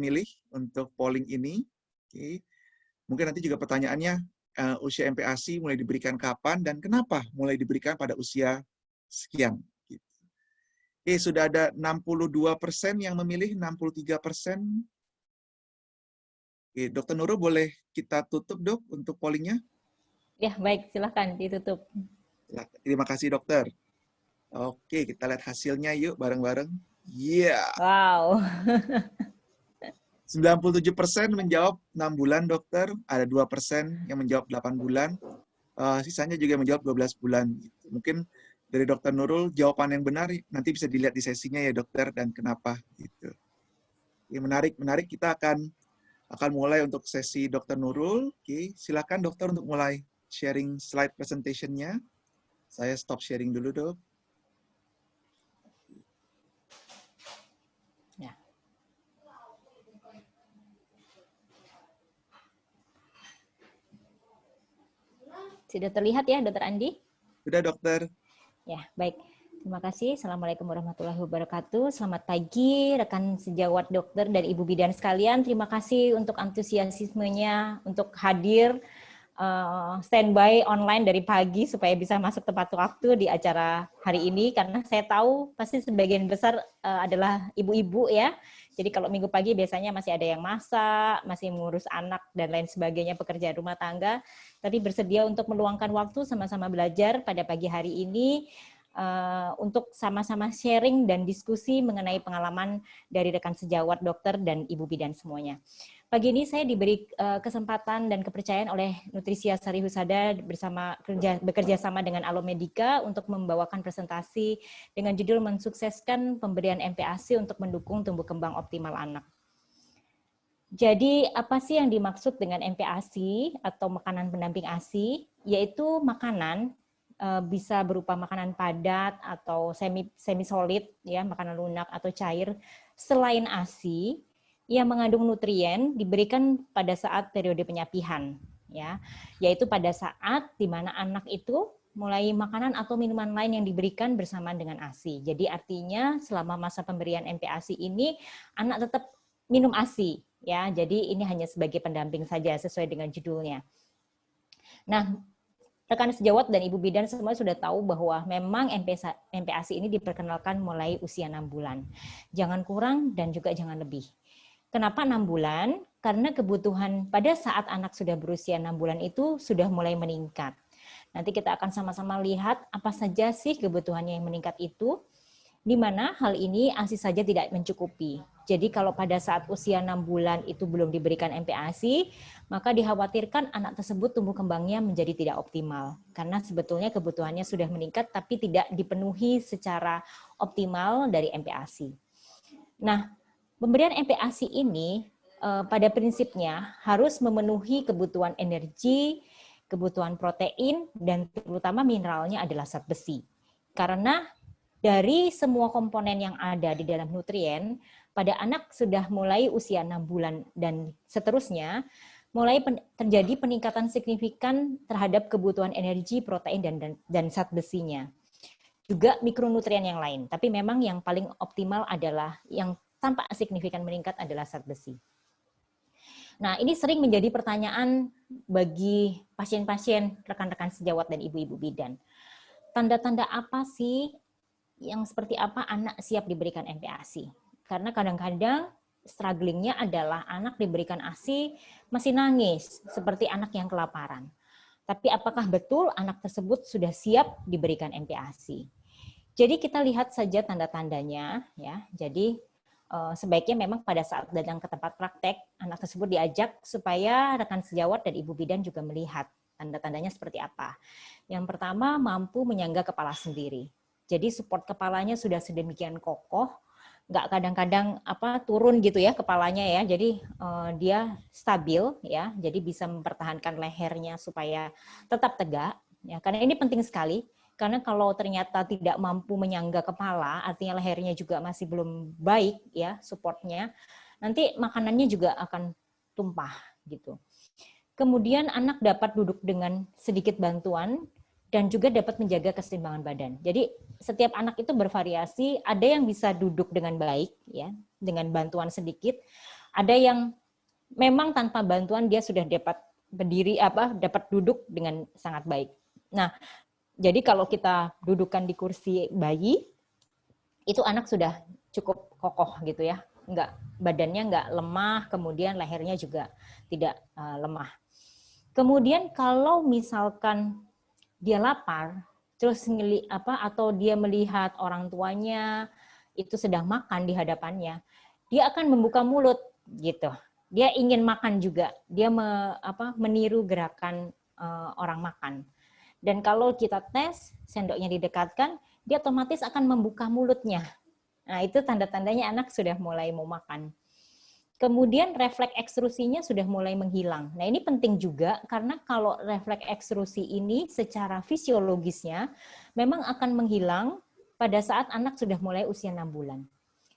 milih untuk polling ini. Oke. Mungkin nanti juga pertanyaannya, usia MPASI mulai diberikan kapan dan kenapa mulai diberikan pada usia sekian. Gitu. Oke, sudah ada 62% yang memilih, 63%. Oke, Dr. Nurul boleh kita tutup, Dok, untuk pollingnya? Ya, baik, silahkan ditutup. Terima kasih, Dokter. Oke, kita lihat hasilnya yuk bareng-bareng. Iya. Wow. 97% menjawab 6 bulan, Dokter. Ada 2% yang menjawab 8 bulan. Sisanya juga menjawab 12 bulan. Mungkin dari Dokter Nurul, jawaban yang benar nanti bisa dilihat di sesinya ya, Dokter, dan kenapa. Gitu. Ya, menarik. Kita akan mulai untuk sesi Dokter Nurul. Oke, silakan Dokter untuk mulai sharing slide presentation-nya. Saya stop sharing dulu, Dok. Ya. Sudah terlihat ya, Dokter Andi? Sudah, Dokter. Ya, baik. Terima kasih. Assalamualaikum warahmatullahi wabarakatuh. Selamat pagi, rekan sejawat dokter dan ibu bidan sekalian. Terima kasih untuk antusiasmenya untuk hadir standby online dari pagi supaya bisa masuk tepat waktu di acara hari ini, karena saya tahu pasti sebagian besar adalah ibu-ibu ya. Jadi kalau minggu pagi biasanya masih ada yang masak, masih mengurus anak dan lain sebagainya, pekerjaan rumah tangga, tapi bersedia untuk meluangkan waktu sama-sama belajar pada pagi hari ini untuk sama-sama sharing dan diskusi mengenai pengalaman dari rekan sejawat dokter dan ibu bidan semuanya. Pagi ini saya diberi kesempatan dan kepercayaan oleh Nutrisia Sari Husada bekerja sama dengan Alomedica untuk membawakan presentasi dengan judul mensukseskan pemberian MPASI untuk mendukung tumbuh kembang optimal anak. Jadi apa sih yang dimaksud dengan MPASI atau makanan pendamping ASI? Yaitu makanan bisa berupa makanan padat atau semi solid ya, makanan lunak atau cair selain ASI yang mengandung nutrien diberikan pada saat periode penyapihan ya, yaitu pada saat di mana anak itu mulai makanan atau minuman lain yang diberikan bersamaan dengan ASI. Jadi artinya selama masa pemberian MPASI ini anak tetap minum ASI ya. Jadi ini hanya sebagai pendamping saja sesuai dengan judulnya. Nah, rekan sejawat dan ibu bidan semua sudah tahu bahwa memang MPASI ini diperkenalkan mulai usia 6 bulan. Jangan kurang dan juga jangan lebih. Kenapa 6 bulan? Karena kebutuhan pada saat anak sudah berusia 6 bulan itu sudah mulai meningkat. Nanti kita akan sama-sama lihat apa saja sih kebutuhannya yang meningkat itu, di mana hal ini ASI saja tidak mencukupi. Jadi kalau pada saat usia 6 bulan itu belum diberikan MPASI, maka dikhawatirkan anak tersebut tumbuh kembangnya menjadi tidak optimal. Karena sebetulnya kebutuhannya sudah meningkat tapi tidak dipenuhi secara optimal dari MPASI. Nah, pemberian MPASI ini pada prinsipnya harus memenuhi kebutuhan energi, kebutuhan protein, dan terutama mineralnya adalah zat besi. Karena dari semua komponen yang ada di dalam nutrien, pada anak sudah mulai usia 6 bulan dan seterusnya, mulai terjadi peningkatan signifikan terhadap kebutuhan energi, protein, dan zat besinya. Juga mikronutrien yang lain, tapi memang yang paling optimal adalah yang tampak signifikan meningkat adalah zat besi. Nah, ini sering menjadi pertanyaan bagi pasien-pasien, rekan-rekan sejawat dan ibu-ibu bidan. Tanda-tanda apa sih yang seperti apa anak siap diberikan MPASI? Karena kadang-kadang strugglingnya adalah anak diberikan ASI masih nangis, seperti anak yang kelaparan. Tapi apakah betul anak tersebut sudah siap diberikan MPASI? Jadi kita lihat saja tanda-tandanya ya. Jadi sebaiknya memang pada saat datang ke tempat praktek, anak tersebut diajak supaya rekan sejawat dan ibu bidan juga melihat tanda-tandanya seperti apa. Yang pertama, mampu menyangga kepala sendiri. Jadi support kepalanya sudah sedemikian kokoh, nggak kadang-kadang turun gitu ya kepalanya ya. Jadi dia stabil ya. Jadi bisa mempertahankan lehernya supaya tetap tegak. Ya, karena ini penting sekali. Karena kalau ternyata tidak mampu menyangga kepala, artinya lehernya juga masih belum baik ya supportnya, nanti makanannya juga akan tumpah gitu. Kemudian anak dapat duduk dengan sedikit bantuan dan juga dapat menjaga keseimbangan badan. Jadi setiap anak itu bervariasi, ada yang bisa duduk dengan baik ya, dengan bantuan sedikit, Ada yang memang tanpa bantuan dia sudah dapat berdiri dapat duduk dengan sangat baik. Nah, jadi kalau kita dudukkan di kursi bayi, itu anak sudah cukup kokoh gitu ya. Badannya nggak lemah, kemudian lehernya juga tidak lemah. Kemudian kalau misalkan dia lapar, terus atau dia melihat orang tuanya itu sedang makan di hadapannya, dia akan membuka mulut gitu. Dia ingin makan juga. Dia meniru gerakan orang makan. Dan kalau kita tes, sendoknya didekatkan, dia otomatis akan membuka mulutnya. Nah, itu tanda-tandanya anak sudah mulai mau makan. Kemudian refleks ekstrusinya sudah mulai menghilang. Nah, ini penting juga karena kalau refleks ekstrusi ini secara fisiologisnya memang akan menghilang pada saat anak sudah mulai usia 6 bulan.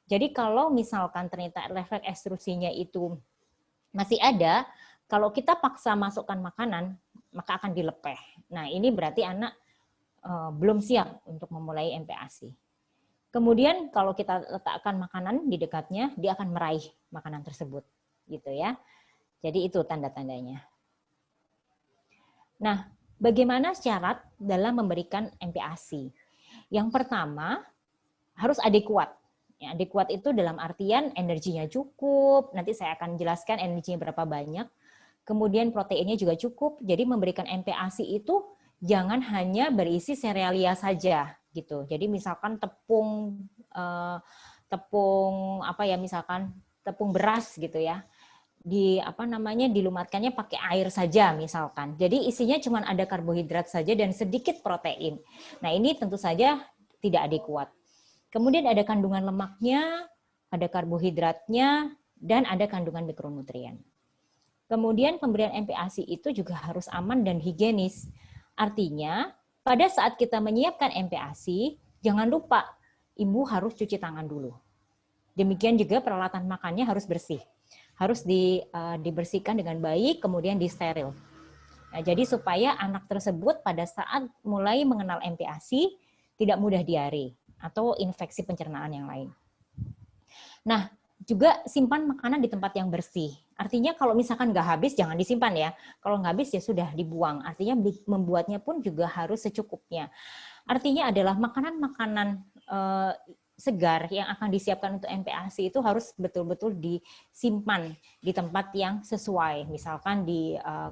Jadi kalau misalkan ternyata refleks ekstrusinya itu masih ada, kalau kita paksa masukkan makanan, maka akan dilepeh. Nah, ini berarti anak belum siap untuk memulai MPASI. Kemudian kalau kita letakkan makanan di dekatnya, dia akan meraih makanan tersebut, gitu ya. Jadi itu tanda-tandanya. Nah, bagaimana syarat dalam memberikan MPASI? Yang pertama, harus adekuat. Ya, adekuat itu dalam artian energinya cukup, nanti saya akan jelaskan energinya berapa banyak. Kemudian proteinnya juga cukup, jadi memberikan MPASI itu jangan hanya berisi serealia saja, gitu. Jadi misalkan tepung misalkan tepung beras gitu ya, dilumatkannya pakai air saja misalkan. Jadi isinya cuma ada karbohidrat saja dan sedikit protein. Nah, ini tentu saja tidak adekuat. Kemudian ada kandungan lemaknya, ada karbohidratnya, dan ada kandungan mikronutrien. Kemudian pemberian MPASI itu juga harus aman dan higienis. Artinya, pada saat kita menyiapkan MPASI, jangan lupa ibu harus cuci tangan dulu. Demikian juga peralatan makannya harus bersih. Harus dibersihkan dengan baik, kemudian disteril. Nah, jadi supaya anak tersebut pada saat mulai mengenal MPASI tidak mudah diare atau infeksi pencernaan yang lain. Nah, juga simpan makanan di tempat yang bersih. Artinya kalau misalkan nggak habis, jangan disimpan ya. Kalau nggak habis ya sudah dibuang. Artinya membuatnya pun juga harus secukupnya. Artinya adalah makanan-makanan segar yang akan disiapkan untuk MPASI itu harus betul-betul disimpan di tempat yang sesuai. Misalkan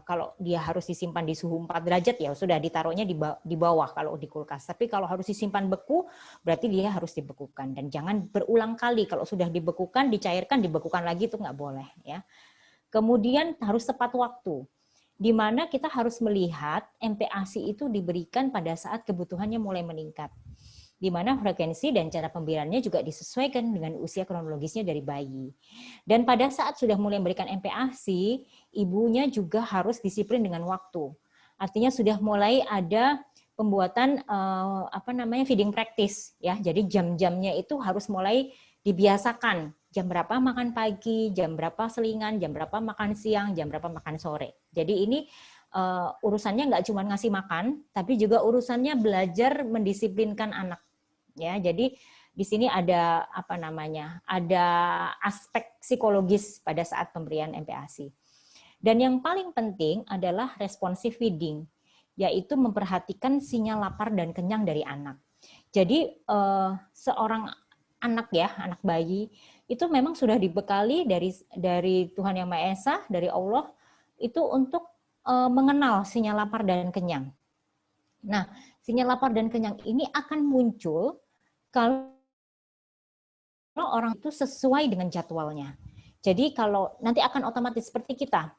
kalau dia harus disimpan di suhu 4 derajat ya sudah ditaruhnya di bawah kalau di kulkas. Tapi kalau harus disimpan beku berarti dia harus dibekukan dan jangan berulang kali. Kalau sudah dibekukan, dicairkan, dibekukan lagi itu nggak boleh ya. Kemudian harus tepat waktu, di mana kita harus melihat MPASI itu diberikan pada saat kebutuhannya mulai meningkat. Di mana frekuensi dan cara pemberiannya juga disesuaikan dengan usia kronologisnya dari bayi. Dan pada saat sudah mulai memberikan MPASI, ibunya juga harus disiplin dengan waktu. Artinya sudah mulai ada pembuatan feeding practice ya. Jadi jam-jamnya itu harus mulai dibiasakan. Jam berapa makan pagi, jam berapa selingan, jam berapa makan siang, jam berapa makan sore. Jadi ini urusannya nggak cuma ngasih makan, tapi juga urusannya belajar mendisiplinkan anak. Ya, jadi di sini ada ada aspek psikologis pada saat pemberian MPASI. Dan yang paling penting adalah responsive feeding, yaitu memperhatikan sinyal lapar dan kenyang dari anak. Jadi seorang anak bayi itu memang sudah dibekali dari Tuhan Yang Maha Esa, dari Allah itu untuk mengenal sinyal lapar dan kenyang. Nah, sinyal lapar dan kenyang ini akan muncul kalau orang itu sesuai dengan jadwalnya. Jadi kalau nanti akan otomatis seperti kita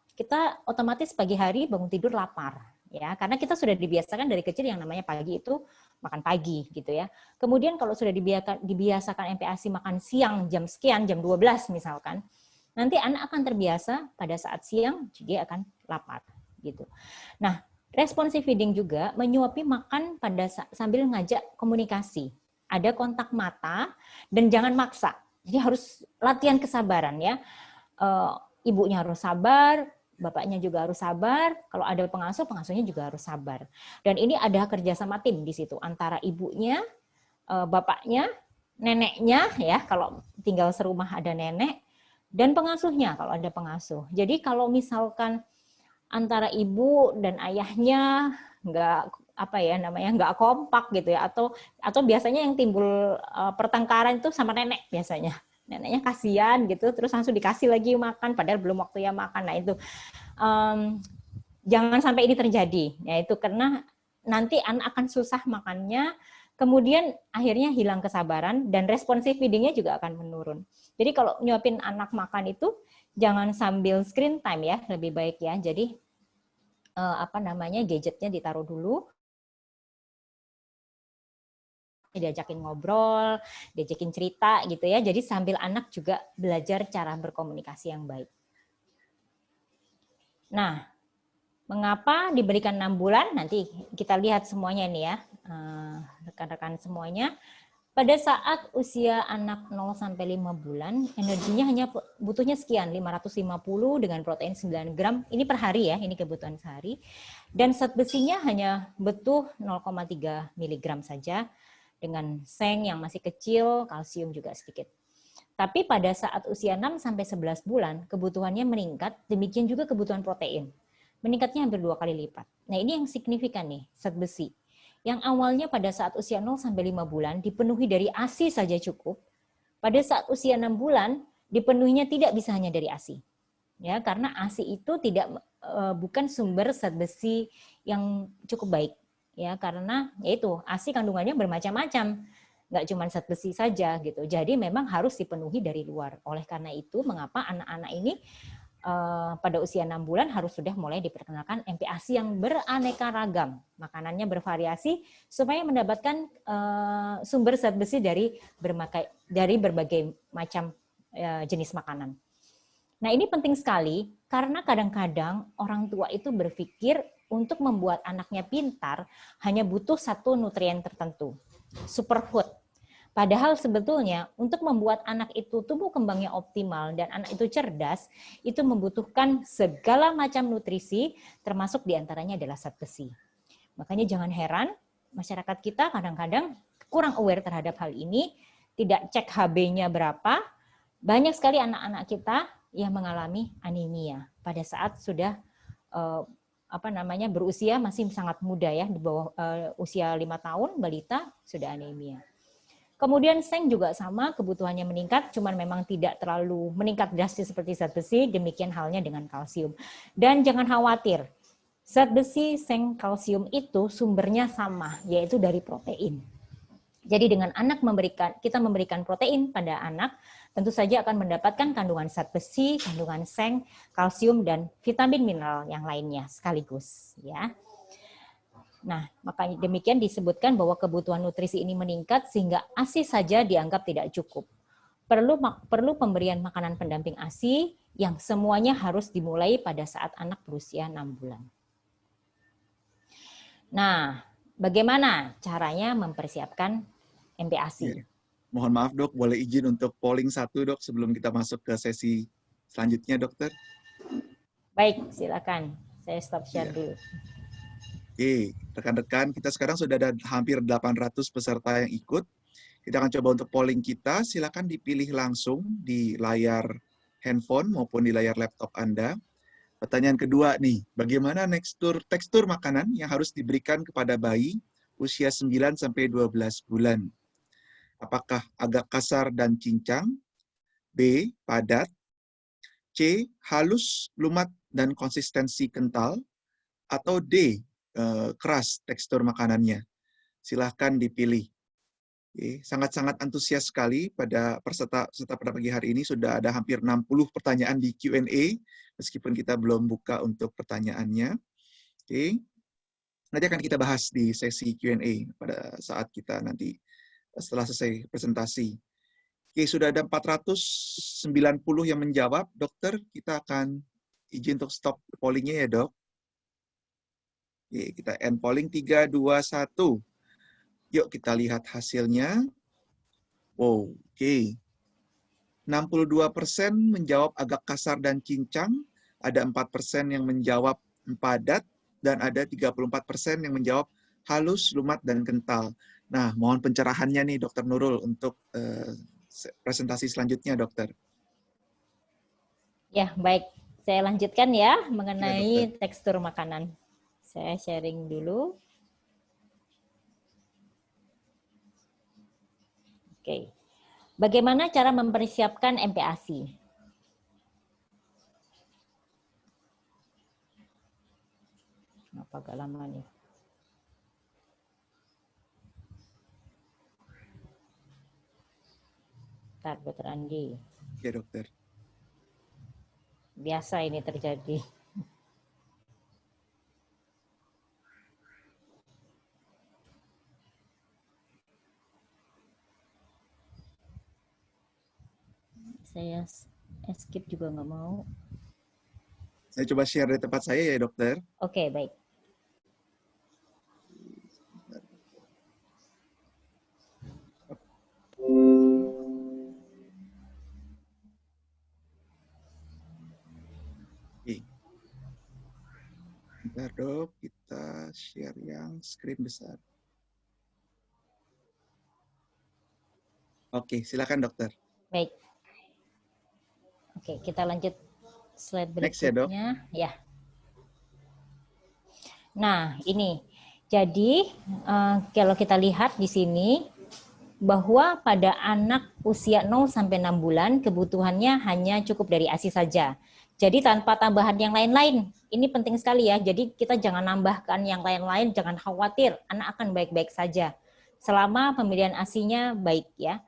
otomatis pagi hari bangun tidur lapar, ya, karena kita sudah dibiasakan dari kecil yang namanya pagi itu makan pagi, gitu ya. Kemudian kalau sudah dibiasakan MPASI makan siang jam sekian, jam 12 misalkan, nanti anak akan terbiasa pada saat siang dia akan lapar, gitu. Nah, responsive feeding juga menyuapi makan sambil ngajak komunikasi. Ada kontak mata dan jangan maksa. Jadi harus latihan kesabaran ya. Ibunya harus sabar, bapaknya juga harus sabar. Kalau ada pengasuh, pengasuhnya juga harus sabar. Dan ini ada kerjasama tim di situ antara ibunya, bapaknya, neneknya ya. Kalau tinggal serumah ada nenek dan pengasuhnya kalau ada pengasuh. Jadi kalau misalkan antara ibu dan ayahnya nggak kompak gitu ya, atau biasanya yang timbul pertengkaran itu sama nenek biasanya. Neneknya kasihan gitu, terus langsung dikasih lagi makan padahal belum waktunya makan. Nah itu jangan sampai ini terjadi, yaitu karena nanti anak akan susah makannya, kemudian akhirnya hilang kesabaran dan responsive feeding-nya juga akan menurun. Jadi kalau nyuapin anak makan itu jangan sambil screen time ya, lebih baik ya. Jadi gadgetnya ditaruh dulu, diajakin ngobrol, diajakin cerita gitu ya. Jadi sambil anak juga belajar cara berkomunikasi yang baik. Nah, mengapa diberikan 6 bulan? Nanti kita lihat semuanya nih ya, rekan-rekan semuanya. Pada saat usia anak 0 sampai 5 bulan, energinya hanya butuhnya sekian, 550 dengan protein 9 gram. Ini per hari ya, ini kebutuhan sehari. Dan zat besinya hanya butuh 0,3 mg saja, dengan seng yang masih kecil, kalsium juga sedikit. Tapi pada saat usia 6 sampai 11 bulan, kebutuhannya meningkat, demikian juga kebutuhan protein. Meningkatnya hampir 2 kali lipat. Nah, ini yang signifikan nih, zat besi. Yang awalnya pada saat usia 0 sampai 5 bulan dipenuhi dari ASI saja cukup. Pada saat usia 6 bulan dipenuhinya tidak bisa hanya dari ASI. Ya, karena ASI itu bukan sumber zat besi yang cukup baik. Ya, karena yaitu ASI kandungannya bermacam-macam. Nggak cuma zat besi saja gitu. Jadi memang harus dipenuhi dari luar. Oleh karena itu mengapa anak-anak ini pada usia 6 bulan harus sudah mulai diperkenalkan MPASI yang beraneka ragam. Makanannya bervariasi supaya mendapatkan sumber zat besi dari berbagai macam jenis makanan. Nah, ini penting sekali karena kadang-kadang orang tua itu berpikir untuk membuat anaknya pintar hanya butuh satu nutrien tertentu, superfood. Padahal sebetulnya untuk membuat anak itu tumbuh kembangnya optimal dan anak itu cerdas, itu membutuhkan segala macam nutrisi, termasuk diantaranya adalah zat besi. Makanya jangan heran, masyarakat kita kadang-kadang kurang aware terhadap hal ini, tidak cek HB-nya berapa, banyak sekali anak-anak kita yang mengalami anemia pada saat sudah berusia masih sangat muda ya, di bawah usia 5 tahun, balita sudah anemia. Kemudian seng juga sama, kebutuhannya meningkat, cuman memang tidak terlalu meningkat drastis seperti zat besi, demikian halnya dengan kalsium. Dan jangan khawatir, zat besi, seng, kalsium itu sumbernya sama, yaitu dari protein. Jadi dengan kita memberikan protein pada anak, tentu saja akan mendapatkan kandungan zat besi, kandungan seng, kalsium, dan vitamin mineral yang lainnya sekaligus. Ya. Nah, makanya demikian disebutkan bahwa kebutuhan nutrisi ini meningkat sehingga ASI saja dianggap tidak cukup. Perlu pemberian makanan pendamping ASI yang semuanya harus dimulai pada saat anak berusia 6 bulan. Nah, bagaimana caranya mempersiapkan MPASI? Mohon maaf dok, boleh izin untuk polling satu dok sebelum kita masuk ke sesi selanjutnya dokter? Baik, silakan. Saya stop share dulu. Oke, rekan-rekan, kita sekarang sudah ada hampir 800 peserta yang ikut. Kita akan coba untuk polling kita, silakan dipilih langsung di layar handphone maupun di layar laptop Anda. Pertanyaan kedua nih, bagaimana tekstur makanan yang harus diberikan kepada bayi usia 9 sampai 12 bulan? Apakah agak kasar dan cincang? B, padat? C, halus, lumat, dan konsistensi kental? Atau D, keras tekstur makanannya? Silahkan dipilih. Sangat-sangat antusias sekali pada peserta pada pagi hari ini. Sudah ada hampir 60 pertanyaan di Q&A, meskipun kita belum buka untuk pertanyaannya. Nanti akan kita bahas di sesi Q&A pada saat kita nanti setelah selesai presentasi. Sudah ada 490 yang menjawab. Dokter, kita akan izin untuk stop pollingnya ya dok. Kita end polling 3, 2, 1. Yuk kita lihat hasilnya. Wow, oke. 62% menjawab agak kasar dan cincang, ada 4% yang menjawab padat, dan ada 34% yang menjawab halus, lumat, dan kental. Nah, mohon pencerahannya nih Dokter Nurul untuk presentasi selanjutnya, Dokter. Ya, baik. Saya lanjutkan ya Ya, dokter. mengenai tekstur makanan. Saya sharing dulu. Oke. Bagaimana cara mempersiapkan MPASI? Kenapa agak lama nih? Bentar, Dokter Andi. Ya, dokter. Biasa ini terjadi. Saya skip juga nggak mau. Saya coba share di tempat saya ya, dokter. Oke, baik. Oke. Bentar, dok. Kita share yang screen besar. Oke, silakan, dokter. Baik. Oke, kita lanjut slide Next ya, dok. berikutnya. Ya. Nah, ini. Jadi, kalau kita lihat di sini, bahwa pada anak usia 0 sampai 6 bulan, kebutuhannya hanya cukup dari ASI saja. Jadi tanpa tambahan yang lain-lain. Ini penting sekali ya. Jadi kita jangan nambahkan yang lain-lain, jangan khawatir. Anak akan baik-baik saja. Selama pemilihan ASI-nya baik ya.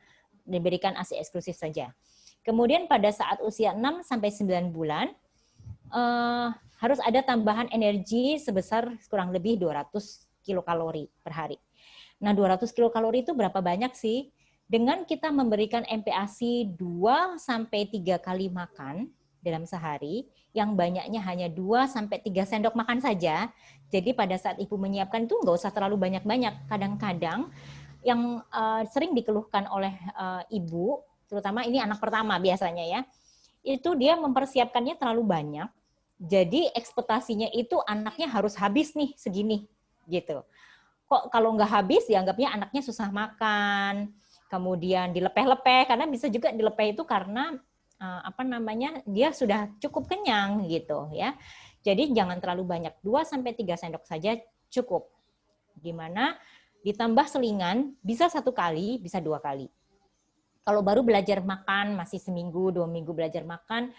Diberikan ASI eksklusif saja. Kemudian pada saat usia 6 sampai 9 bulan, harus ada tambahan energi sebesar kurang lebih 200 kilokalori per hari. Nah, 200 kilokalori itu berapa banyak sih? Dengan kita memberikan MPASI 2 sampai 3 kali makan dalam sehari, yang banyaknya hanya 2 sampai 3 sendok makan saja. Jadi pada saat ibu menyiapkan itu nggak usah terlalu banyak-banyak. Kadang-kadang yang sering dikeluhkan oleh ibu, terutama ini anak pertama biasanya ya, itu dia mempersiapkannya terlalu banyak. Jadi ekspektasinya itu anaknya harus habis nih segini gitu. Kok kalau nggak habis dianggapnya anaknya susah makan, kemudian dilepeh-lepeh, karena bisa juga dilepeh itu karena dia sudah cukup kenyang gitu ya. Jadi jangan terlalu banyak, 2 sampai 3 sendok saja cukup. Dimana ditambah selingan bisa 1 kali, bisa 2 kali. Kalau baru belajar makan, masih seminggu, 2 minggu belajar makan,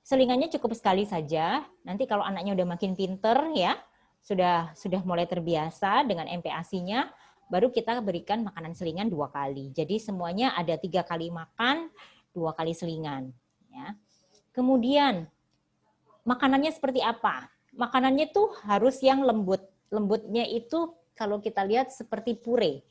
selingannya cukup sekali saja. Nanti kalau anaknya udah makin pinter ya, sudah mulai terbiasa dengan MPASI-nya, baru kita berikan makanan selingan 2 kali. Jadi semuanya ada 3 kali makan, 2 kali selingan. Ya. Kemudian makanannya seperti apa? Makanannya tuh harus yang lembut. Lembutnya itu kalau kita lihat seperti pure.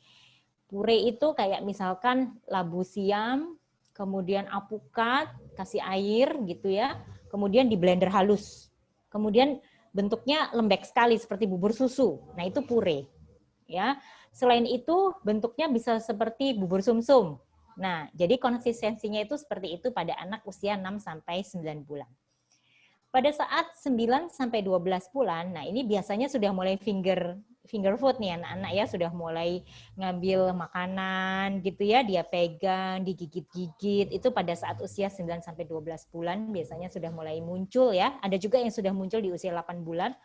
Pure itu kayak misalkan labu siam, kemudian apukat, kasih air gitu ya, kemudian di blender halus. Kemudian bentuknya lembek sekali seperti bubur susu. Nah, itu pure. Ya. Selain itu bentuknya bisa seperti bubur sumsum. Nah, jadi konsistensinya itu seperti itu pada anak usia 6 sampai 9 bulan. Pada saat 9 sampai 12 bulan, nah ini biasanya sudah mulai finger food nih anak-anak ya, sudah mulai ngambil makanan gitu ya, dia pegang, digigit-gigit. Itu pada saat usia 9 sampai 12 bulan biasanya sudah mulai muncul ya. Ada juga yang sudah muncul di usia 8 bulan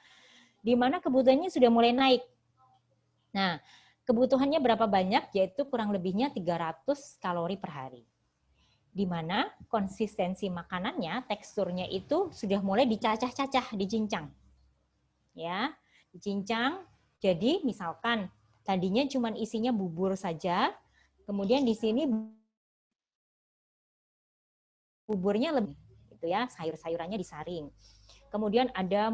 di mana kebutuhannya sudah mulai naik. Nah, kebutuhannya berapa banyak? Yaitu kurang lebihnya 300 kalori per hari. Di mana konsistensi makanannya, teksturnya itu sudah mulai dicacah-cacah, dicincang. Ya, dicincang. Jadi misalkan tadinya cuma isinya bubur saja, kemudian di sini buburnya lebih gitu ya, sayur-sayurannya disaring. Kemudian ada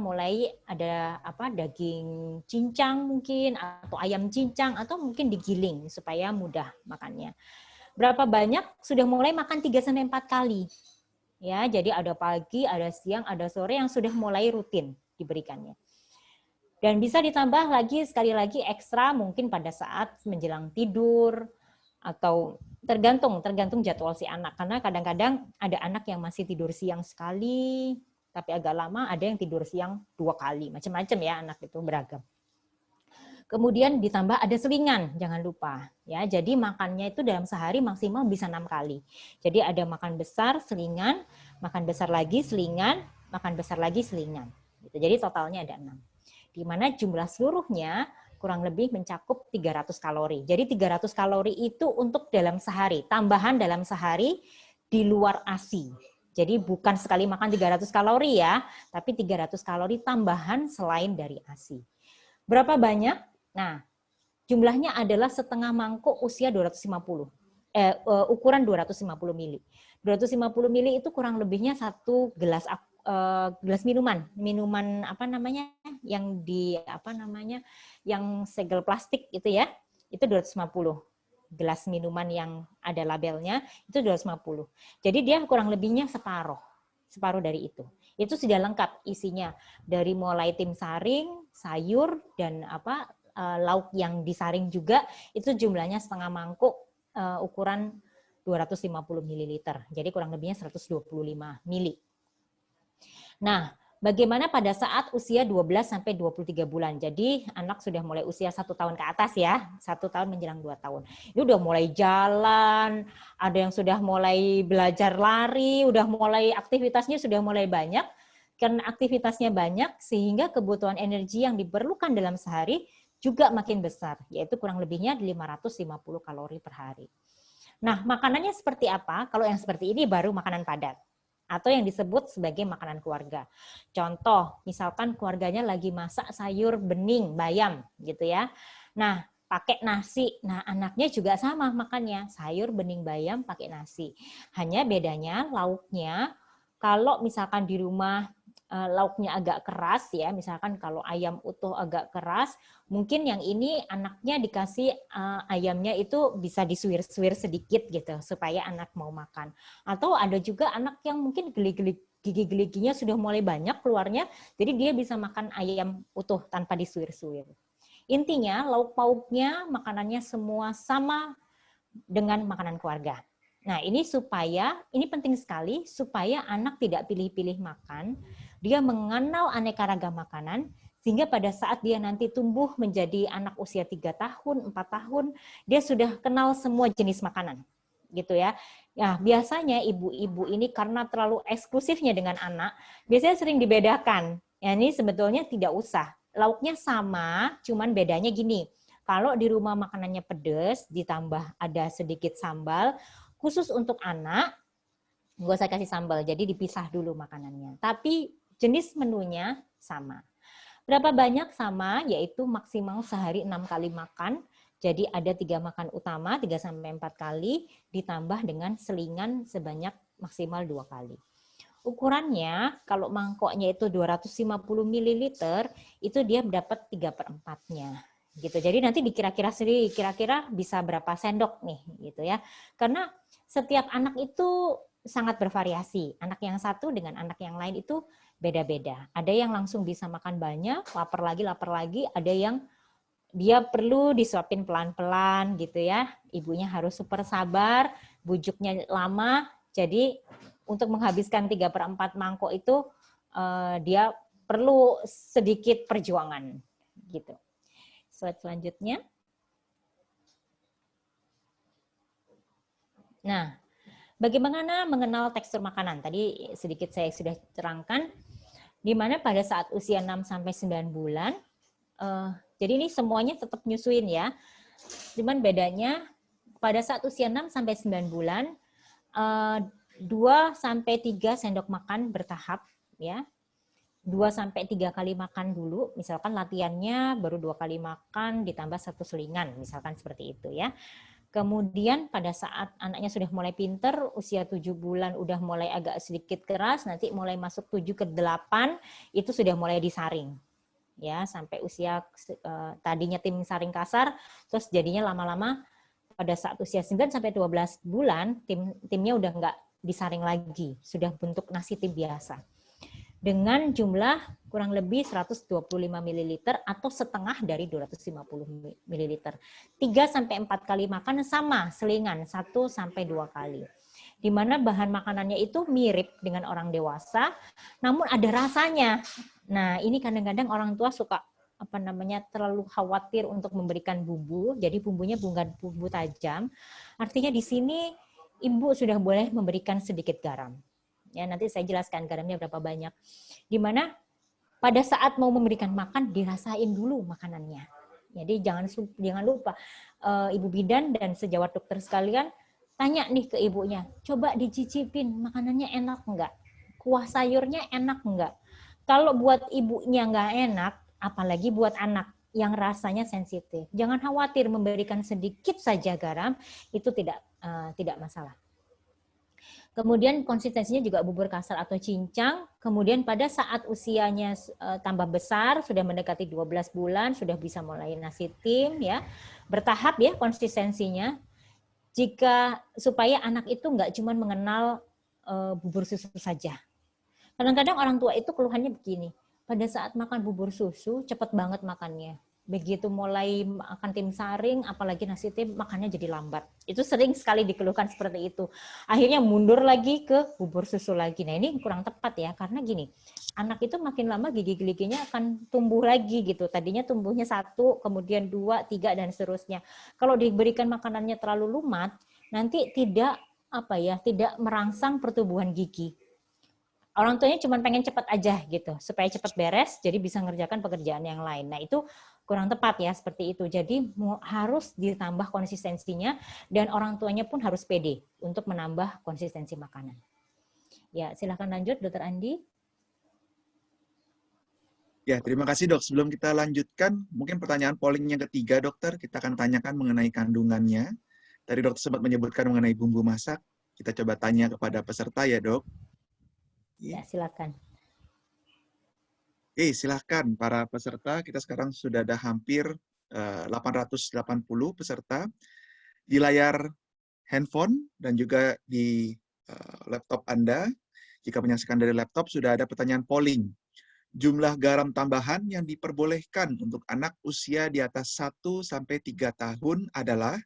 daging cincang mungkin atau ayam cincang atau mungkin digiling supaya mudah makannya. Berapa banyak sudah mulai makan 3 sampai 4 kali. Ya, jadi ada pagi, ada siang, ada sore yang sudah mulai rutin diberikannya. Dan bisa ditambah lagi sekali lagi ekstra mungkin pada saat menjelang tidur atau tergantung jadwal si anak, karena kadang-kadang ada anak yang masih tidur siang sekali tapi agak lama, ada yang tidur siang 2 kali, macam-macam ya, anak itu beragam. Kemudian ditambah ada selingan, jangan lupa ya. Jadi makannya itu dalam sehari maksimal bisa 6 kali. Jadi ada makan besar, selingan, makan besar lagi, selingan, makan besar lagi, selingan. Gitu. Jadi totalnya ada 6. Di mana jumlah seluruhnya kurang lebih mencakup 300 kalori. Jadi 300 kalori itu untuk dalam sehari, tambahan dalam sehari di luar ASI. Jadi bukan sekali makan 300 kalori ya, tapi 300 kalori tambahan selain dari ASI. Berapa banyak? Nah, jumlahnya adalah setengah mangkok usia 250. Ukuran 250 mili. 250 mili itu kurang lebihnya satu gelas gelas minuman apa namanya? Yang di apa namanya? Yang segel plastik itu ya. Itu 250. Gelas minuman yang ada labelnya itu 250. Jadi dia kurang lebihnya separuh dari itu. Itu sudah lengkap isinya dari mulai tim saring, sayur dan lauk yang disaring juga itu jumlahnya setengah mangkuk ukuran 250 ml. Jadi kurang lebihnya 125 mili. Nah, bagaimana pada saat usia 12 sampai 23 bulan? Jadi anak sudah mulai usia 1 tahun ke atas ya, 1 tahun menjelang 2 tahun. Ini udah mulai jalan, ada yang sudah mulai belajar lari, udah mulai aktivitasnya sudah mulai banyak. Karena aktivitasnya banyak sehingga kebutuhan energi yang diperlukan dalam sehari juga makin besar, yaitu kurang lebihnya 550 kalori per hari. Nah, makanannya seperti apa? Kalau yang seperti ini baru makanan padat atau yang disebut sebagai makanan keluarga. Contoh, misalkan keluarganya lagi masak sayur bening, bayam gitu ya. Nah, pakai nasi. Nah, anaknya juga sama makannya, sayur bening bayam pakai nasi. Hanya bedanya lauknya kalau misalkan di rumah lauknya agak keras ya, misalkan kalau ayam utuh agak keras, mungkin yang ini anaknya dikasih ayamnya itu bisa disuir-suir sedikit gitu supaya anak mau makan. Atau ada juga anak yang mungkin gigi-giginya sudah mulai banyak keluarnya, jadi dia bisa makan ayam utuh tanpa disuir-suir. Intinya lauk pauknya makanannya semua sama dengan makanan keluarga. Nah, ini penting sekali supaya anak tidak pilih-pilih makan, dia mengenal aneka ragam makanan, sehingga pada saat dia nanti tumbuh menjadi anak usia 3 tahun, 4 tahun, dia sudah kenal semua jenis makanan. Gitu ya. Ya, biasanya ibu-ibu ini karena terlalu eksklusifnya dengan anak, biasanya sering dibedakan. Ya, ini sebetulnya tidak usah. Lauknya sama, cuman bedanya gini. Kalau di rumah makanannya pedas, ditambah ada sedikit sambal, khusus untuk anak, nggak usah kasih sambal, jadi dipisah dulu makanannya. Tapi jenis menunya sama. Berapa banyak sama, yaitu maksimal sehari 6 kali makan, jadi ada 3 makan utama, 3-4 kali, ditambah dengan selingan sebanyak maksimal 2 kali. Ukurannya, kalau mangkoknya itu 250 ml, itu dia dapat 3/4-nya. Gitu. Jadi nanti dikira-kira sendiri, kira-kira bisa berapa sendok nih, gitu ya. Karena setiap anak itu sangat bervariasi. Anak yang satu dengan anak yang lain itu beda-beda. Ada yang langsung bisa makan banyak, lapar lagi, ada yang dia perlu disuapin pelan-pelan gitu ya. Ibunya harus super sabar, bujuknya lama. Jadi untuk menghabiskan 3/4 mangkok itu dia perlu sedikit perjuangan gitu. Slide selanjutnya. Nah, bagaimana mengenal tekstur makanan? Tadi sedikit saya sudah terangkan, di mana pada saat usia 6-9 bulan, jadi ini semuanya tetap nyusuin ya, cuman bedanya pada saat usia 6-9 bulan, 2-3 sendok makan bertahap, ya. 2-3 kali makan dulu, misalkan latihannya baru 2 kali makan ditambah 1 selingan, misalkan seperti itu ya. Kemudian pada saat anaknya sudah mulai pinter, usia 7 bulan udah mulai agak sedikit keras, nanti mulai masuk 7-8 itu sudah mulai disaring. Ya, sampai usia tadinya tim saring kasar, terus jadinya lama-lama pada saat usia 9-12 bulan timnya udah nggak disaring lagi, sudah bentuk nasi tim biasa. Dengan jumlah kurang lebih 125 ml atau setengah dari 250 ml. 3-4 kali makan sama, selingan 1-2 kali. Di mana bahan makanannya itu mirip dengan orang dewasa, namun ada rasanya. Nah, ini kadang-kadang orang tua suka terlalu khawatir untuk memberikan bumbu, jadi bumbunya bukan bumbu tajam. Artinya di sini ibu sudah boleh memberikan sedikit garam. Ya, nanti saya jelaskan garamnya berapa banyak. Di mana pada saat mau memberikan makan dirasain dulu makanannya. Jadi jangan lupa ibu bidan dan sejawat dokter sekalian tanya nih ke ibunya, coba dicicipin makanannya enak enggak? Kuah sayurnya enak enggak? Kalau buat ibunya nggak enak, apalagi buat anak yang rasanya sensitif. Jangan khawatir memberikan sedikit saja garam, itu tidak masalah. Kemudian konsistensinya juga bubur kasar atau cincang. Kemudian pada saat usianya tambah besar, sudah mendekati 12 bulan, sudah bisa mulai nasi tim, ya. Bertahap ya konsistensinya. Supaya anak itu nggak cuma mengenal bubur susu saja. Kadang-kadang orang tua itu keluhannya begini, pada saat makan bubur susu cepat banget makannya. Begitu mulai makan tim saring, apalagi nasi tim, makannya jadi lambat. Itu sering sekali dikeluhkan seperti itu. Akhirnya mundur lagi ke bubur susu lagi. Nah ini kurang tepat ya, karena gini, anak itu makin lama gigi-giginya akan tumbuh lagi gitu. Tadinya tumbuhnya 1, kemudian 2, 3, dan seterusnya. Kalau diberikan makanannya terlalu lumat, nanti tidak merangsang pertumbuhan gigi. Orang tuanya cuma pengen cepat aja gitu, supaya cepat beres, jadi bisa ngerjakan pekerjaan yang lain. Nah itu kurang tepat ya seperti itu. Jadi harus ditambah konsistensinya dan orang tuanya pun harus pede untuk menambah konsistensi makanan. Ya silakan lanjut, Dokter Andi. Ya, terima kasih dok. Sebelum kita lanjutkan, mungkin pertanyaan polling yang ketiga dokter, kita akan tanyakan mengenai kandungannya. Tadi dokter sempat menyebutkan mengenai bumbu masak. Kita coba tanya kepada peserta ya dok. Ya, silakan. Oke, silakan para peserta. Kita sekarang sudah ada hampir 880 peserta. Di layar handphone dan juga di laptop Anda, jika menyaksikan dari laptop, sudah ada pertanyaan polling. Jumlah garam tambahan yang diperbolehkan untuk anak usia di atas 1 sampai 3 tahun adalah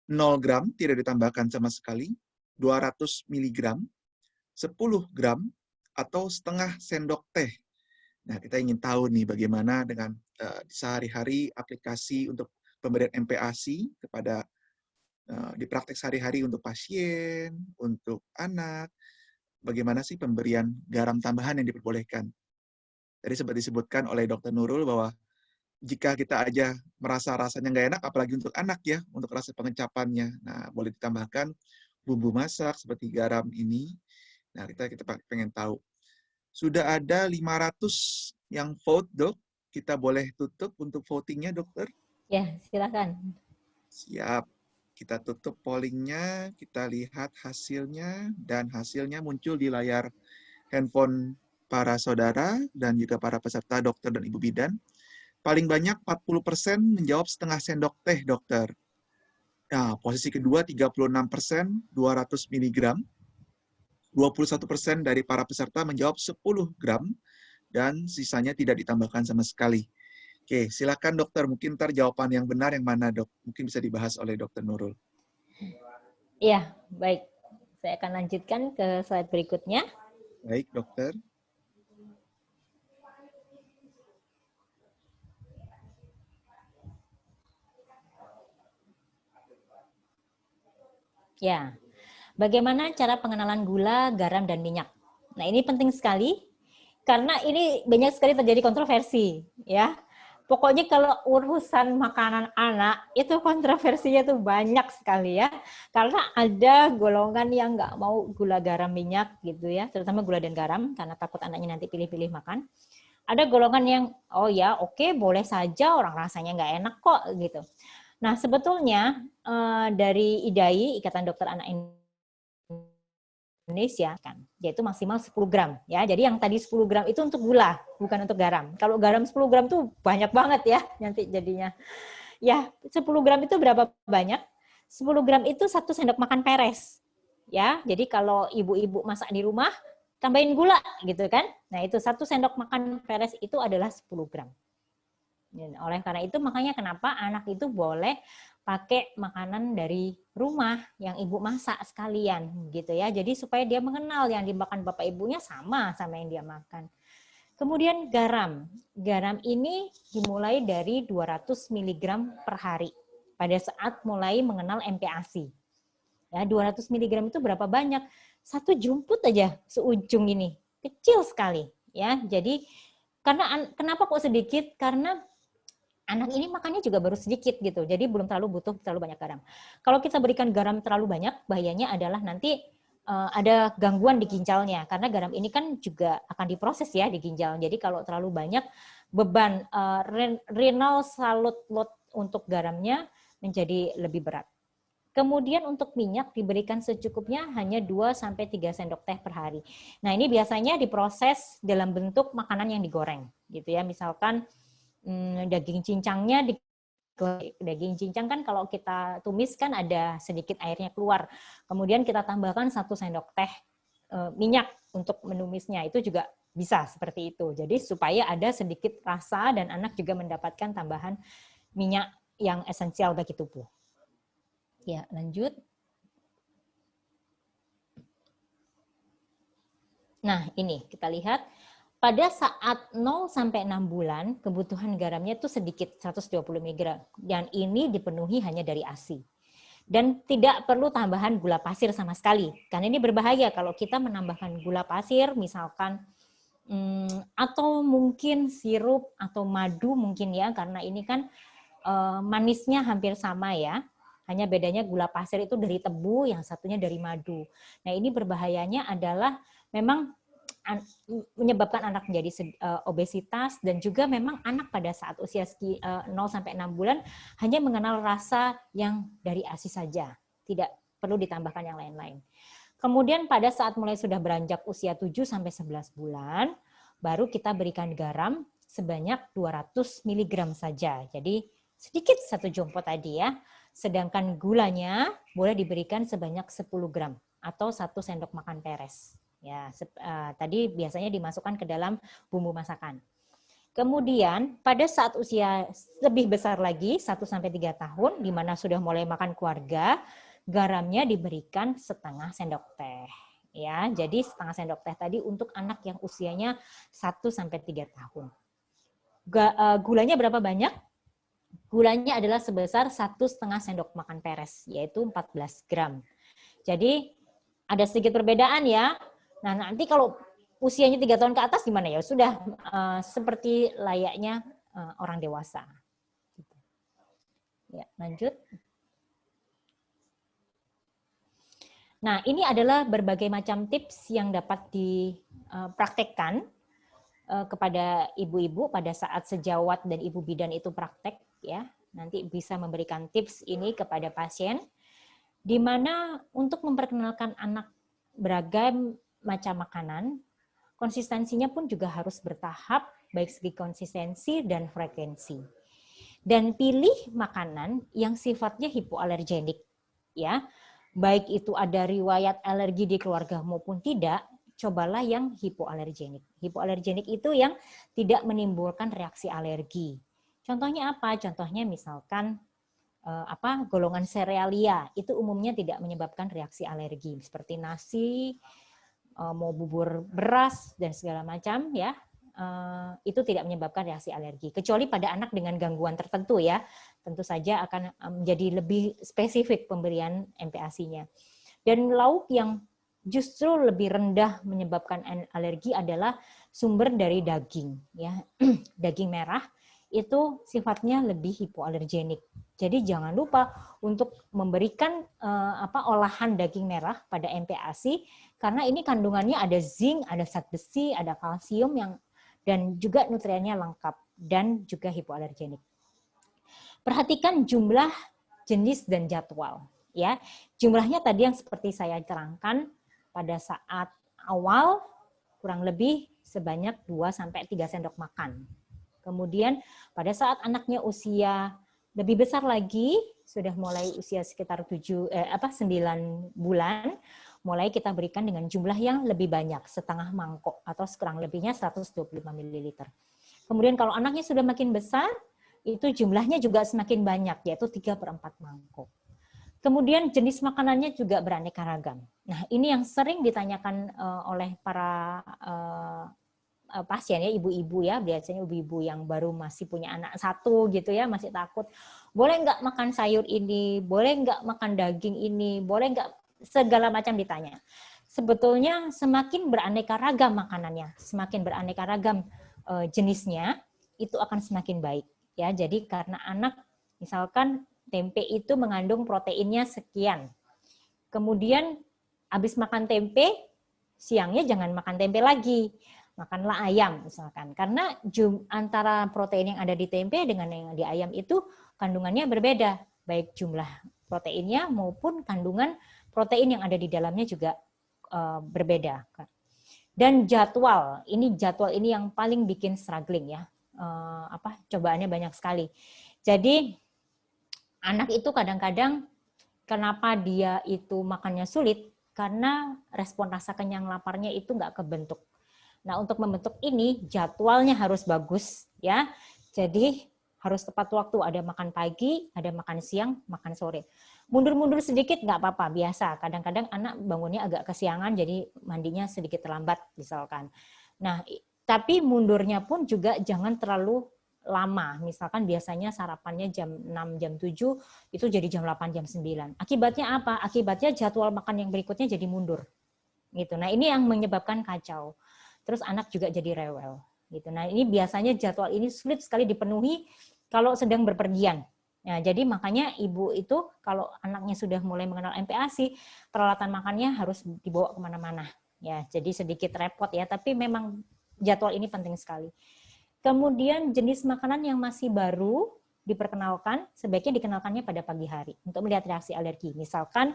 0 gram, tidak ditambahkan sama sekali, 200 mg, 10 gram, atau setengah sendok teh. Nah, kita ingin tahu nih bagaimana dengan sehari-hari aplikasi untuk pemberian MPASI kepada di praktek sehari-hari untuk pasien, untuk anak, bagaimana sih pemberian garam tambahan yang diperbolehkan. Tadi sempat disebutkan oleh Dr. Nurul bahwa jika kita aja merasa rasanya nggak enak, apalagi untuk anak ya, untuk rasa pengecapannya. Nah, boleh ditambahkan bumbu masak seperti garam ini. Nah, kita pengen tahu. Sudah ada 500 yang vote, dok. Kita boleh tutup untuk votingnya, dokter? Ya, silakan. Siap. Kita tutup pollingnya, kita lihat hasilnya, dan hasilnya muncul di layar handphone para saudara dan juga para peserta dokter dan ibu bidan. Paling banyak 40% menjawab setengah sendok teh, dokter. Nah, posisi kedua 36%, 200 mg. 21% dari para peserta menjawab 10 gram, dan sisanya tidak ditambahkan sama sekali. Oke, silakan dokter. Mungkin ntar jawaban yang benar yang mana, dok? Mungkin bisa dibahas oleh Dokter Nurul. Iya, baik. Saya akan lanjutkan ke slide berikutnya. Baik, dokter. Ya, bagaimana cara pengenalan gula, garam, dan minyak? Nah, ini penting sekali karena ini banyak sekali terjadi kontroversi, ya. Pokoknya kalau urusan makanan anak itu kontroversinya tuh banyak sekali ya, karena ada golongan yang nggak mau gula, garam, minyak gitu ya, terutama gula dan garam karena takut anaknya nanti pilih-pilih makan. Ada golongan yang oh ya oke, boleh saja, orang rasanya nggak enak kok gitu. Nah sebetulnya dari IDAI, Ikatan Dokter Anak Indonesia kan, yaitu maksimal 10 gram ya. Jadi yang tadi 10 gram itu untuk gula, bukan untuk garam. Kalau garam 10 gram tuh banyak banget ya nanti jadinya. Ya, 10 gram itu berapa banyak? 10 gram itu 1 sendok makan peres. Ya, jadi kalau ibu-ibu masak di rumah, tambahin gula gitu kan. Nah, itu 1 sendok makan peres itu adalah 10 gram. Oleh karena itu makanya kenapa anak itu boleh pakai makanan dari rumah yang ibu masak sekalian gitu ya. Jadi supaya dia mengenal yang dimakan bapak ibunya sama yang dia makan. Kemudian garam. Garam ini dimulai dari 200 mg per hari pada saat mulai mengenal MPASI. Ya, 200 mg itu berapa banyak? Satu jumput aja seujung ini. Kecil sekali, ya. Jadi kenapa kok sedikit? Karena anak ini makannya juga baru sedikit gitu. Jadi belum terlalu butuh terlalu banyak garam. Kalau kita berikan garam terlalu banyak, bahayanya adalah nanti ada gangguan di ginjalnya karena garam ini kan juga akan diproses ya di ginjal. Jadi kalau terlalu banyak beban renal salut load untuk garamnya menjadi lebih berat. Kemudian untuk minyak diberikan secukupnya hanya 2-3 sendok teh per hari. Nah, ini biasanya diproses dalam bentuk makanan yang digoreng gitu ya. Misalkan daging cincangnya daging cincang kan kalau kita tumis kan ada sedikit airnya keluar. Kemudian kita tambahkan 1 sendok teh minyak untuk menumisnya. Itu juga bisa seperti itu. Jadi supaya ada sedikit rasa dan anak juga mendapatkan tambahan minyak yang esensial bagi tubuh. Ya, lanjut. Nah, ini kita lihat pada saat 0 sampai 6 bulan kebutuhan garamnya itu sedikit 120 mg dan ini dipenuhi hanya dari ASI. Dan tidak perlu tambahan gula pasir sama sekali. Karena ini berbahaya kalau kita menambahkan gula pasir misalkan atau mungkin sirup atau madu mungkin ya karena ini kan manisnya hampir sama ya. Hanya bedanya gula pasir itu dari tebu, yang satunya dari madu. Nah, ini berbahayanya adalah memang menyebabkan anak menjadi obesitas dan juga memang anak pada saat usia 0 sampai 6 bulan hanya mengenal rasa yang dari ASI saja, tidak perlu ditambahkan yang lain-lain. Kemudian pada saat mulai sudah beranjak usia 7 sampai 11 bulan, baru kita berikan garam sebanyak 200 mg saja. Jadi sedikit 1 jempol tadi ya. Sedangkan gulanya boleh diberikan sebanyak 10 gram atau 1 sendok makan peres. Ya, tadi biasanya dimasukkan ke dalam bumbu masakan. Kemudian pada saat usia lebih besar lagi 1-3 tahun di mana sudah mulai makan keluarga, garamnya diberikan setengah sendok teh. Ya, jadi setengah sendok teh tadi untuk anak yang usianya 1-3 tahun. Gulanya berapa banyak? Gulanya adalah sebesar 1,5 sendok makan peres, yaitu 14 gram. Jadi ada sedikit perbedaan ya. Nah, nanti kalau usianya 3 tahun ke atas gimana ya? Sudah seperti layaknya orang dewasa. Ya, lanjut. Nah, ini adalah berbagai macam tips yang dapat dipraktekkan kepada ibu-ibu pada saat sejawat dan ibu bidan itu praktek ya. Nanti bisa memberikan tips ini kepada pasien di mana untuk memperkenalkan anak beragam macam makanan, konsistensinya pun juga harus bertahap, baik segi konsistensi dan frekuensi. Dan pilih makanan yang sifatnya hipoalergenik, ya. Baik itu ada riwayat alergi di keluarga maupun tidak, cobalah yang hipoalergenik. Hipoalergenik itu yang tidak menimbulkan reaksi alergi. Contohnya apa? Contohnya misalkan golongan serealia itu umumnya tidak menyebabkan reaksi alergi seperti nasi, mau bubur beras dan segala macam ya, itu tidak menyebabkan reaksi alergi kecuali pada anak dengan gangguan tertentu ya, tentu saja akan menjadi lebih spesifik pemberian MPASI-nya. Dan lauk yang justru lebih rendah menyebabkan alergi adalah sumber dari daging ya. Daging merah itu sifatnya lebih hipoalergenik. Jadi jangan lupa untuk memberikan olahan daging merah pada MPASI karena ini kandungannya ada zinc, ada zat besi, ada kalsium dan juga nutriennya lengkap dan juga hipoalergenik. Perhatikan jumlah, jenis dan jadwal ya. Jumlahnya tadi yang seperti saya terangkan pada saat awal kurang lebih sebanyak 2-3 sendok makan. Kemudian pada saat anaknya usia lebih besar lagi, sudah mulai usia sekitar 9 bulan, mulai kita berikan dengan jumlah yang lebih banyak, setengah mangkok atau kurang lebihnya 125 ml. Kemudian kalau anaknya sudah makin besar, itu jumlahnya juga semakin banyak, yaitu 3/4 mangkok. Kemudian jenis makanannya juga beraneka ragam. Nah, ini yang sering ditanyakan oleh para pasien ya, ibu-ibu ya, biasanya ibu-ibu yang baru masih punya anak satu gitu ya, masih takut, boleh nggak makan sayur ini, boleh nggak makan daging ini, boleh nggak, segala macam ditanya. Sebetulnya semakin beraneka ragam makanannya, semakin beraneka ragam jenisnya, itu akan semakin baik ya. Jadi karena anak misalkan tempe itu mengandung proteinnya sekian, kemudian habis makan tempe, siangnya jangan makan tempe lagi, makanlah ayam misalkan. Karena antara protein yang ada di tempe dengan yang di ayam itu kandungannya berbeda, baik jumlah proteinnya maupun kandungan protein yang ada di dalamnya juga berbeda. Dan jadwal ini yang paling bikin struggling ya. Cobaannya banyak sekali. Jadi anak itu kadang-kadang kenapa dia itu makannya sulit, karena respon rasa kenyang laparnya itu nggak kebentuk. Nah, untuk membentuk ini jadwalnya harus bagus ya. Jadi harus tepat waktu, ada makan pagi, ada makan siang, makan sore. Mundur-mundur sedikit nggak apa-apa, biasa. Kadang-kadang anak bangunnya agak kesiangan, jadi mandinya sedikit terlambat misalkan. Nah, tapi mundurnya pun juga jangan terlalu lama. Misalkan biasanya sarapannya jam 6, jam 7, itu jadi jam 8, jam 9. Akibatnya apa? Akibatnya jadwal makan yang berikutnya jadi mundur. Gitu. Nah, ini yang menyebabkan kacau. Terus anak juga jadi rewel. Gitu. Nah, ini biasanya jadwal ini sulit sekali dipenuhi kalau sedang berpergian. Nah, jadi makanya ibu itu kalau anaknya sudah mulai mengenal MPASI, peralatan makannya harus dibawa kemana-mana. Ya, jadi sedikit repot ya, tapi memang jadwal ini penting sekali. Kemudian jenis makanan yang masih baru diperkenalkan, sebaiknya dikenalkannya pada pagi hari untuk melihat reaksi alergi. Misalkan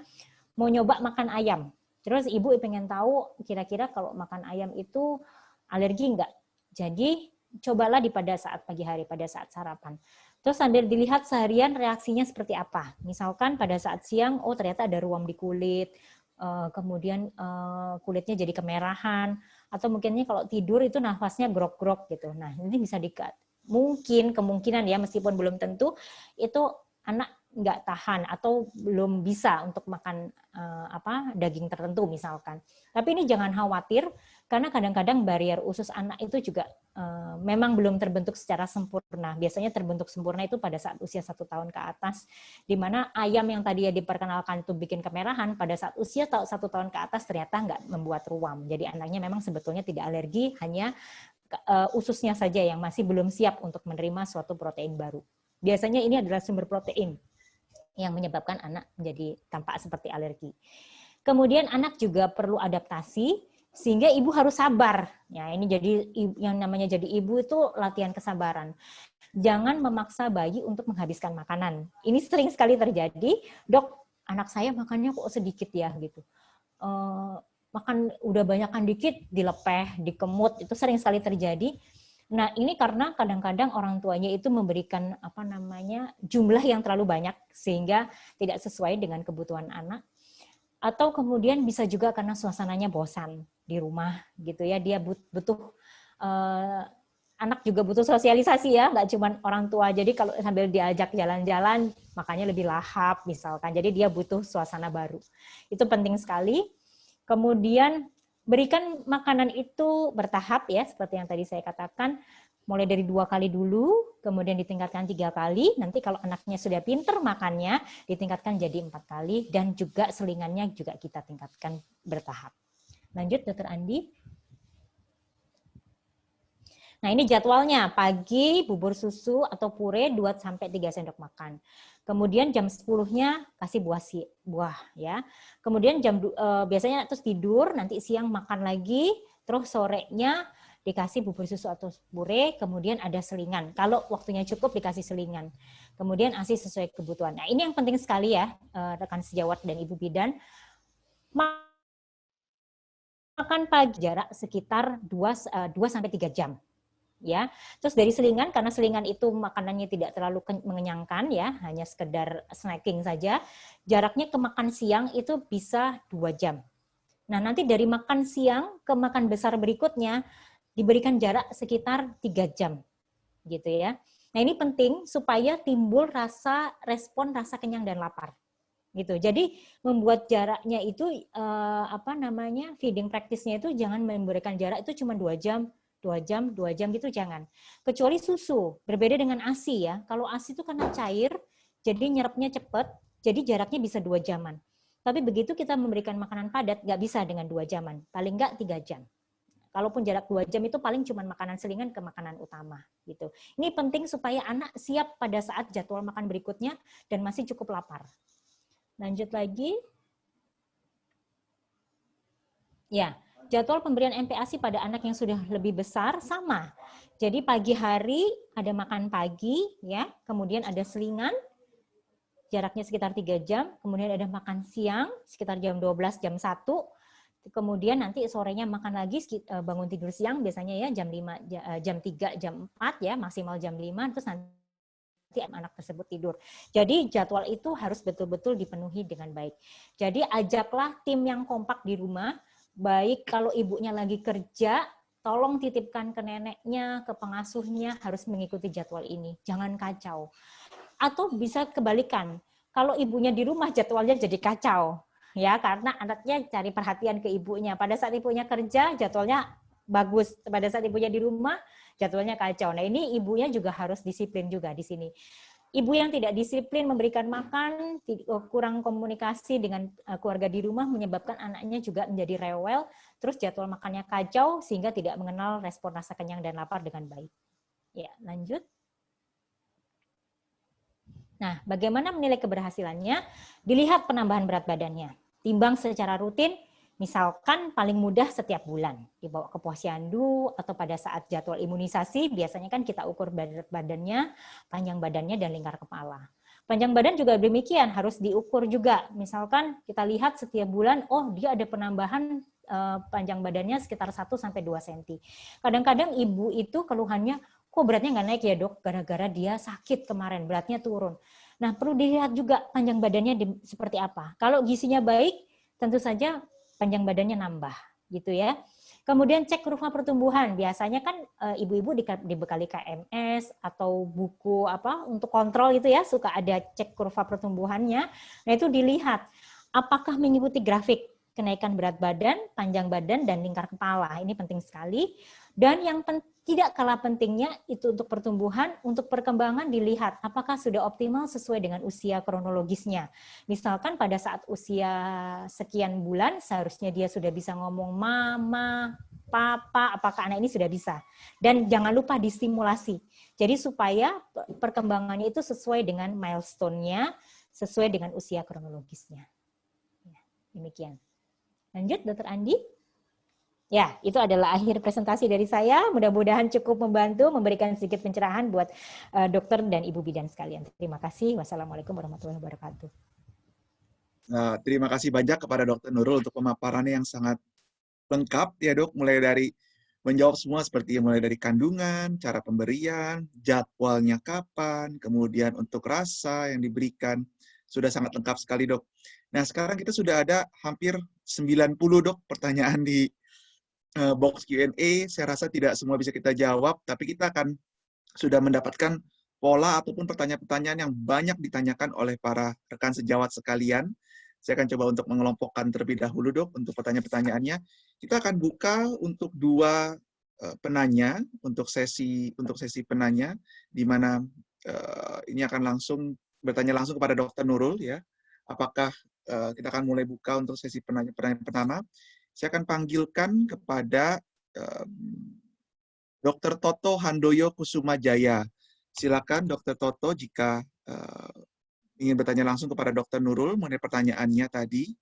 mau nyoba makan ayam, terus ibu pengen tahu kira-kira kalau makan ayam itu alergi enggak. Jadi cobalah pada saat pagi hari, pada saat sarapan. Terus sambil dilihat seharian reaksinya seperti apa. Misalkan pada saat siang, oh ternyata ada ruam di kulit, kemudian kulitnya jadi kemerahan, atau mungkinnya kalau tidur itu nafasnya grok-grok gitu. Nah, ini bisa mungkin kemungkinan ya, meskipun belum tentu, itu anak nggak tahan atau belum bisa untuk makan daging tertentu misalkan. Tapi ini jangan khawatir, karena kadang-kadang barier usus anak itu juga memang belum terbentuk secara sempurna. Biasanya terbentuk sempurna itu pada saat usia 1 tahun ke atas, di mana ayam yang tadi diperkenalkan itu bikin kemerahan, pada saat usia 1 tahun ke atas ternyata nggak membuat ruam. Jadi anaknya memang sebetulnya tidak alergi, hanya ususnya saja yang masih belum siap untuk menerima suatu protein baru. Biasanya ini adalah sumber protein yang menyebabkan anak menjadi tampak seperti alergi. Kemudian anak juga perlu adaptasi, sehingga ibu harus sabar. Ya, ini jadi yang namanya jadi ibu itu latihan kesabaran. Jangan memaksa bayi untuk menghabiskan makanan. Ini sering sekali terjadi, dok, anak saya makannya kok sedikit ya gitu. Makan udah banyakan dikit, dilepeh, dikemut, itu sering sekali terjadi. Nah, ini karena kadang-kadang orang tuanya itu memberikan jumlah yang terlalu banyak sehingga tidak sesuai dengan kebutuhan anak. Atau kemudian bisa juga karena suasananya bosan di rumah gitu ya, dia butuh anak juga butuh sosialisasi ya, nggak cuma orang tua. Jadi kalau sambil diajak jalan-jalan makanya lebih lahap misalkan. Jadi dia butuh suasana baru. Itu penting sekali. Kemudian berikan makanan itu bertahap ya, seperti yang tadi saya katakan, mulai dari 2 kali dulu, kemudian ditingkatkan 3 kali, nanti kalau anaknya sudah pinter makannya, ditingkatkan jadi 4 kali, dan juga selingannya juga kita tingkatkan bertahap. Lanjut, Dr. Andi. Nah, ini jadwalnya, pagi bubur susu atau pure 2-3 sendok makan. Kemudian jam 10-nya kasih buah ya. Kemudian biasanya terus tidur, nanti siang makan lagi, terus sorenya dikasih bubur susu atau pure, kemudian ada selingan. Kalau waktunya cukup dikasih selingan. Kemudian ASI sesuai kebutuhan. Nah, ini yang penting sekali ya, rekan sejawat dan Ibu Bidan. Makan pagi jarak sekitar 2-3 jam. Ya, terus dari selingan, karena selingan itu makanannya tidak terlalu mengenyangkan ya, hanya sekedar snacking saja, jaraknya ke makan siang itu bisa 2 jam. Nah, nanti dari makan siang ke makan besar berikutnya diberikan jarak sekitar 3 jam. Gitu ya. Nah, ini penting supaya timbul respon rasa kenyang dan lapar. Gitu. Jadi membuat jaraknya itu feeding practice-nya itu jangan memberikan jarak itu cuma 2 jam, 2 jam gitu jangan. Kecuali susu, berbeda dengan ASI ya. Kalau ASI itu karena cair, jadi nyerapnya cepat, jadi jaraknya bisa 2 jaman. Tapi begitu kita memberikan makanan padat, nggak bisa dengan 2 jaman, paling nggak 3 jam. Kalaupun jarak 2 jam itu paling cuma makanan selingan ke makanan utama gitu. Ini penting supaya anak siap pada saat jadwal makan berikutnya dan masih cukup lapar. Lanjut lagi. Ya, jadwal pemberian MPASI pada anak yang sudah lebih besar sama. Jadi pagi hari ada makan pagi, ya, kemudian ada selingan, jaraknya sekitar 3 jam, kemudian ada makan siang sekitar jam 12, jam 1, kemudian nanti sorenya makan lagi, bangun tidur siang biasanya ya jam 5, jam 3, jam 4 ya, maksimal jam 5, terus nanti anak tersebut tidur. Jadi jadwal itu harus betul-betul dipenuhi dengan baik. Jadi ajaklah tim yang kompak di rumah, baik kalau ibunya lagi kerja, tolong titipkan ke neneknya, ke pengasuhnya, harus mengikuti jadwal ini. Jangan kacau. Atau bisa kebalikan, kalau ibunya di rumah jadwalnya jadi kacau. Ya, karena anaknya cari perhatian ke ibunya. Pada saat ibunya kerja, jadwalnya bagus. Pada saat ibunya di rumah, jadwalnya kacau. Nah, ini ibunya juga harus disiplin juga di sini. Ibu yang tidak disiplin memberikan makan, kurang komunikasi dengan keluarga di rumah menyebabkan anaknya juga menjadi rewel, terus jadwal makannya kacau sehingga tidak mengenal respon rasa kenyang dan lapar dengan baik. Ya, lanjut. Nah, bagaimana menilai keberhasilannya? Dilihat penambahan berat badannya. Timbang secara rutin, misalkan paling mudah setiap bulan. Dibawa ke posyandu atau pada saat jadwal imunisasi, biasanya kan kita ukur berat badannya, panjang badannya, dan lingkar kepala. Panjang badan juga demikian, harus diukur juga. Misalkan kita lihat setiap bulan, oh dia ada penambahan panjang badannya sekitar 1-2 cm. Kadang-kadang ibu itu keluhannya, kok beratnya nggak naik ya dok, gara-gara dia sakit kemarin, beratnya turun. Nah, perlu dilihat juga panjang badannya seperti apa. Kalau gizinya baik, tentu saja panjang badannya nambah, gitu ya. Kemudian cek kurva pertumbuhan. Biasanya kan ibu-ibu dibekali KMS atau buku apa untuk kontrol itu ya, suka ada cek kurva pertumbuhannya. Nah, itu dilihat apakah mengikuti grafik kenaikan berat badan, panjang badan, dan lingkar kepala. Ini penting sekali. Dan yang tidak kalah pentingnya itu untuk pertumbuhan, untuk perkembangan dilihat apakah sudah optimal sesuai dengan usia kronologisnya. Misalkan pada saat usia sekian bulan, seharusnya dia sudah bisa ngomong mama, papa, apakah anak ini sudah bisa. Dan jangan lupa distimulasi. Jadi supaya perkembangannya itu sesuai dengan milestone-nya, sesuai dengan usia kronologisnya. Ya, demikian. Lanjut, Dr. Andi. Ya, itu adalah akhir presentasi dari saya. Mudah-mudahan cukup membantu, memberikan sedikit pencerahan buat dokter dan ibu bidan sekalian. Terima kasih. Wassalamualaikum warahmatullahi wabarakatuh. Terima kasih banyak kepada Dr. Nurul untuk pemaparannya yang sangat lengkap ya dok, mulai dari menjawab semua seperti mulai dari kandungan, cara pemberian, jadwalnya kapan, kemudian untuk rasa yang diberikan, sudah sangat lengkap sekali dok. Nah sekarang kita sudah ada hampir 90 dok pertanyaan di box Q&A. Saya rasa tidak semua bisa kita jawab, tapi kita akan sudah mendapatkan pola ataupun pertanyaan-pertanyaan yang banyak ditanyakan oleh para rekan sejawat sekalian. Saya akan coba untuk mengelompokkan terlebih dahulu dok untuk pertanyaan-pertanyaannya. Kita akan buka untuk 2 penanya untuk sesi penanya, di mana ini akan langsung bertanya langsung kepada Dr. Nurul ya. Apakah kita akan mulai buka untuk sesi pertanyaan pertama. Saya akan panggilkan kepada Dr. Toto Handoyo Kusuma Jaya. Silakan Dr. Toto jika ingin bertanya langsung kepada Dr. Nurul mengenai pertanyaannya tadi.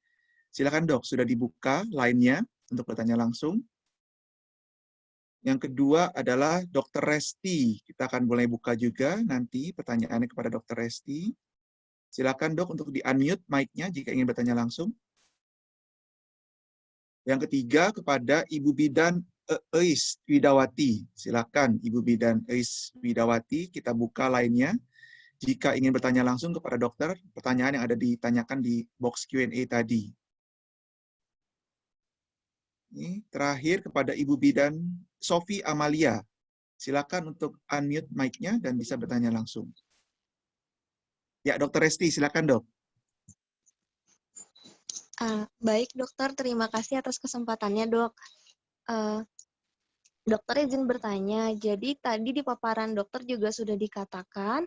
Silakan dok, sudah dibuka line-nya untuk bertanya langsung. Yang kedua adalah Dr. Resti. Kita akan mulai buka juga nanti pertanyaannya kepada Dr. Resti. Silakan dok untuk di-unmute mic-nya jika ingin bertanya langsung. Yang ketiga kepada Ibu Bidan Eis Widawati. Silakan Ibu Bidan Eis Widawati, kita buka line-nya. Jika ingin bertanya langsung kepada dokter, pertanyaan yang ada ditanyakan di box Q&A tadi. Ini terakhir kepada Ibu Bidan Sofi Amalia. Silakan untuk unmute mic-nya dan bisa bertanya langsung. Ya, Dr. Resti, silakan dok. Baik dokter, terima kasih atas kesempatannya dok. Dokter izin bertanya, jadi tadi di paparan dokter juga sudah dikatakan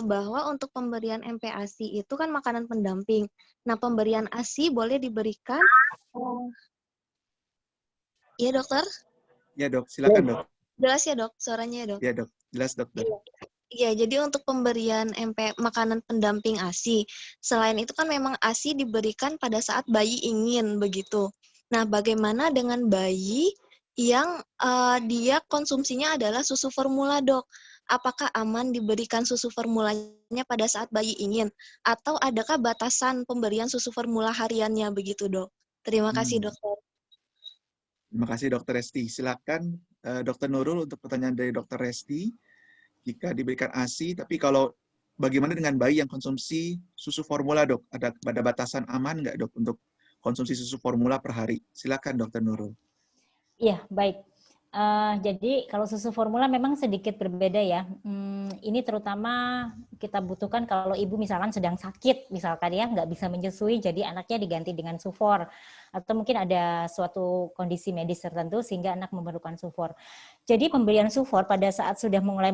bahwa untuk pemberian MPASI itu kan makanan pendamping. Nah, pemberian ASI boleh diberikan. Iya, dokter? Ya dok, silakan dok. Jelas ya, dok? Suaranya ya, dok? Ya dok, jelas dokter. Iya. Iya, jadi untuk pemberian makanan pendamping ASI, selain itu kan memang ASI diberikan pada saat bayi ingin, begitu. Nah, bagaimana dengan bayi yang dia konsumsinya adalah susu formula, dok? Apakah aman diberikan susu formulanya pada saat bayi ingin? Atau adakah batasan pemberian susu formula hariannya, begitu, dok? Terima kasih, dokter. Terima kasih Dokter Resti. Silakan Dokter Nurul untuk pertanyaan dari Dokter Resti. Jika diberikan ASI, tapi kalau bagaimana dengan bayi yang konsumsi susu formula, dok? Ada batasan aman nggak, dok, untuk konsumsi susu formula per hari? Silakan, Dokter Nurul. Iya, baik. Jadi kalau susu formula memang sedikit berbeda ya. Ini terutama kita butuhkan kalau ibu misalkan sedang sakit, misalkan ya nggak bisa menyusui, jadi anaknya diganti dengan sufor. Atau mungkin ada suatu kondisi medis tertentu sehingga anak memerlukan sufor. Jadi pemberian sufor pada saat sudah mulai